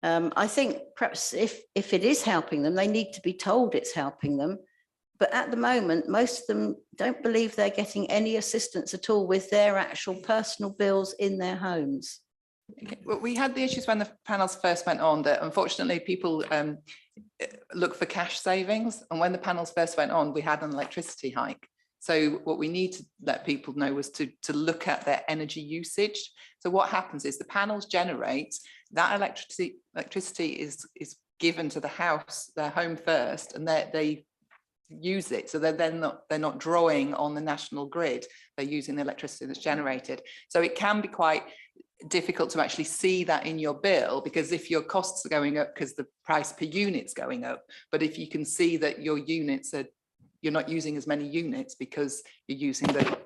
I think perhaps if it is helping them, they need to be told it's helping them. But at the moment, most of them don't believe they're getting any assistance at all with their actual personal bills in their homes. Okay. Well, we had the issues when the panels first went on that unfortunately people look for cash savings, and when the panels first went on, we had an electricity hike. So what we need to let people know was to look at their energy usage. So what happens is the panels generate, that electricity is given to the house, their home first, and they use it. So they're not drawing on the national grid. They're using the electricity that's generated. So it can be quite difficult to actually see that in your bill, because if your costs are going up because the price per unit's going up, but if you can see that your units are, you're not using as many units because you're using the,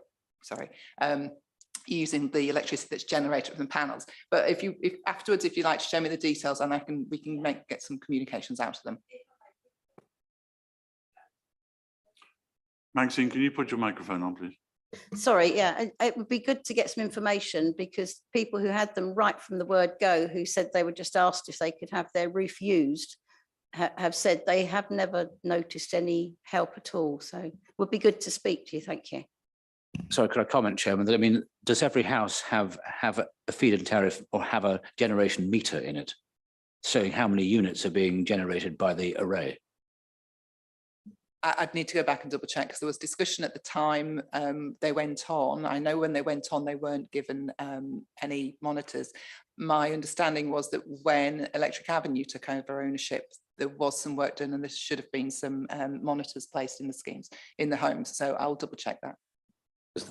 using the electricity that's generated from the panels. But if afterwards, if you'd like to show me the details, and we can get some communications out to them. Maxine, can you put your microphone on, please? Sorry, yeah, it would be good to get some information, because people who had them right from the word go, who said they were just asked if they could have their roof used, have said they have never noticed any help at all. So it would be good to speak to you. Thank you. Sorry, could I comment, Chairman, that I mean, does every house have a feed-in tariff or have a generation meter in it, showing how many units are being generated by the array? I'd need to go back and double check because there was discussion at the time they went on. I know when they went on, they weren't given any monitors. My understanding was that when Electric Avenue took over ownership, there was some work done and there should have been some monitors placed in the schemes, in the homes. So I'll double check that.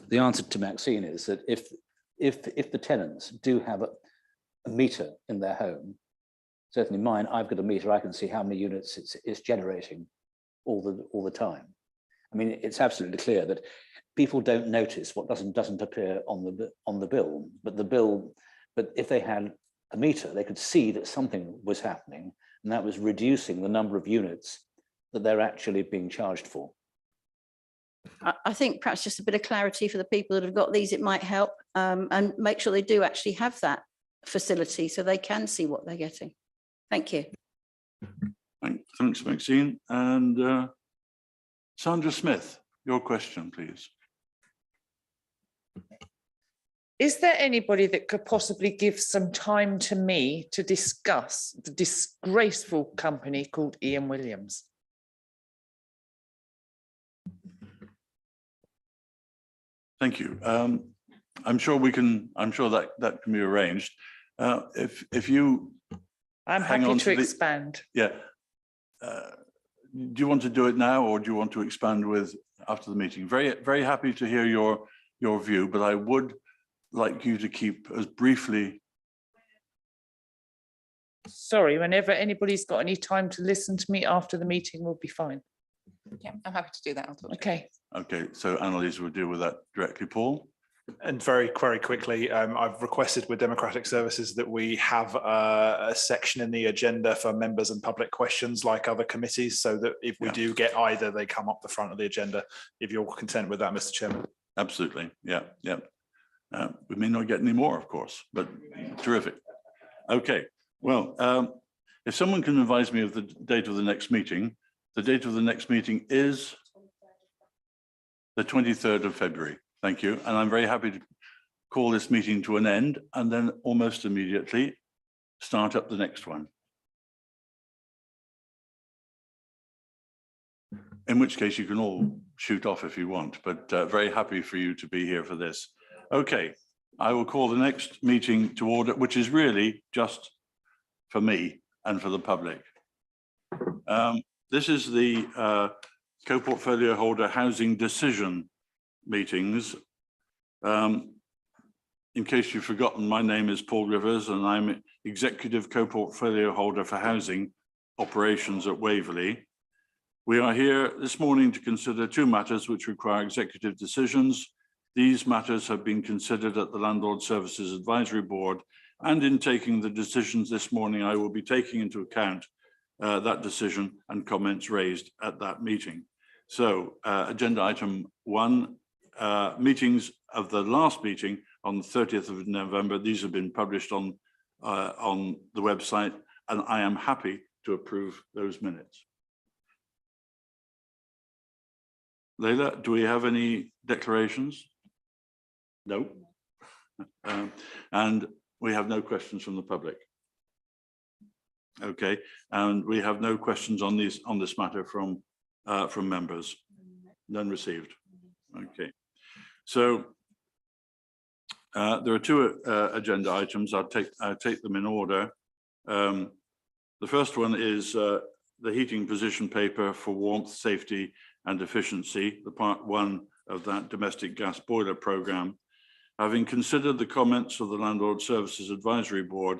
The answer to Maxine is that if the tenants do have a meter in their home, certainly mine, I've got a meter, I can see how many units it's generating all the time. I mean, it's absolutely clear that people don't notice what doesn't appear on the bill, but if they had a meter, they could see that something was happening, and that was reducing the number of units that they're actually being charged for. I think perhaps just a bit of clarity for the people that have got these, it might help, and make sure they do actually have that facility so they can see what they're getting. Thank you. Thanks, Maxine. And Sandra Smith, your question, please. Is there anybody that could possibly give some time to me to discuss the disgraceful company called Ian Williams? Thank you. I'm sure that can be arranged. If you I'm happy to expand. Yeah. Do you want to do it now, or do you want to expand with after the meeting? Very happy to hear your view, but I would like you to keep as briefly. Sorry, whenever anybody's got any time to listen to me after the meeting will be fine. Yeah, I'm happy to do that. Okay. Okay, so Annalise will deal with that directly. Paul? And very quickly, I've requested with Democratic Services that we have a section in the agenda for members and public questions like other committees, so that if we do get either, they come up the front of the agenda, if you're content with that, Mr. Chairman. Absolutely, yeah. We may not get any more, of course, but terrific. Okay, well, if someone can advise me of the date of the next meeting, the date of the next meeting is the 23rd of February. Thank you. And I'm very happy to call this meeting to an end and then almost immediately start up the next one. In which case you can all shoot off if you want, but very happy for you to be here for this. Okay, I will call the next meeting to order, which is really just for me and for the public. This is the co-portfolio holder housing decision meetings. In case you've forgotten, my name is Paul Rivers and I'm Executive Co-Portfolio Holder for Housing Operations at Waverley. We are here this morning to consider two matters which require executive decisions. These matters have been considered at the Landlord Services Advisory Board, and in taking the decisions this morning, I will be taking into account that decision and comments raised at that meeting. So agenda item 1, meetings of the last meeting on the 30th of November. These have been published on the website, and I am happy to approve those minutes. Leila, do we have any declarations? No. And we have no questions from the public. Okay, and we have no questions on this matter from members. None received. Okay, so there are two agenda items. I'll take them in order. The first one is the heating position paper for warmth, safety and efficiency, the part 1 of that domestic gas boiler programme. Having considered the comments of the Landlord Services Advisory Board,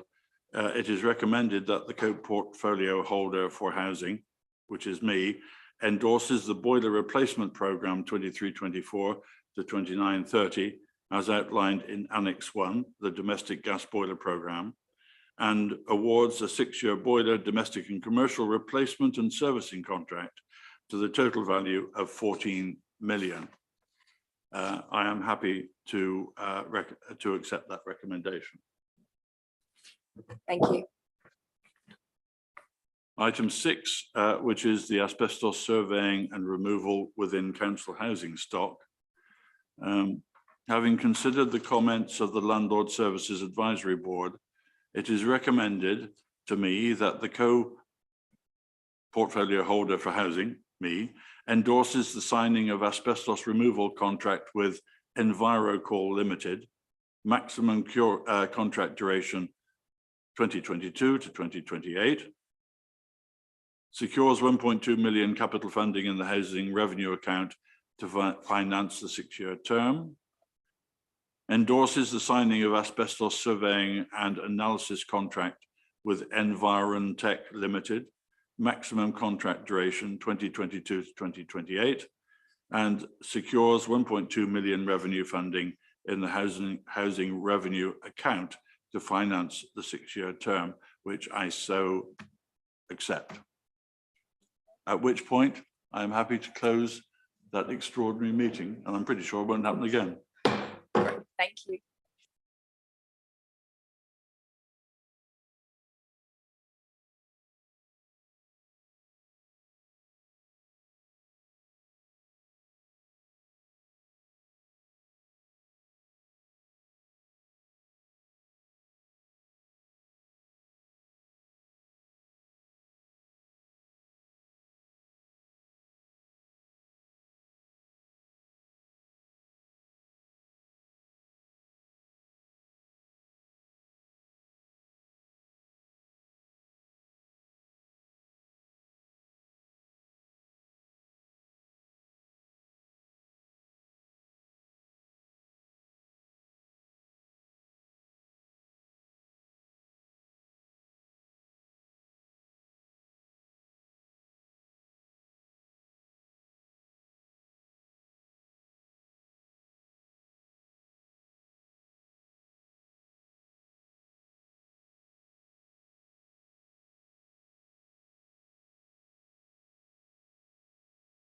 it is recommended that the co-portfolio holder for housing, which is me, endorses the boiler replacement programme 23-24 to 29-30 as outlined in Annex 1, the domestic gas boiler programme, and awards a 6-year boiler domestic and commercial replacement and servicing contract to the total value of 14 million. I am happy to accept that recommendation. Thank you. Item 6, which is the asbestos surveying and removal within council housing stock. Having considered the comments of the Landlord Services Advisory Board, it is recommended to me that the co-portfolio holder for housing, me, endorses the signing of asbestos removal contract with EnviroCall Limited, maximum contract duration 2022 to 2028, secures 1.2 million capital funding in the housing revenue account to finance the 6-year term, endorses the signing of asbestos surveying and analysis contract with EnvironTech Limited, maximum contract duration 2022 to 2028, and secures 1.2 million revenue funding in the housing revenue account to finance the 6-year term, which I so accept. At which point I am happy to close that extraordinary meeting, and I'm pretty sure it won't happen again. Thank you.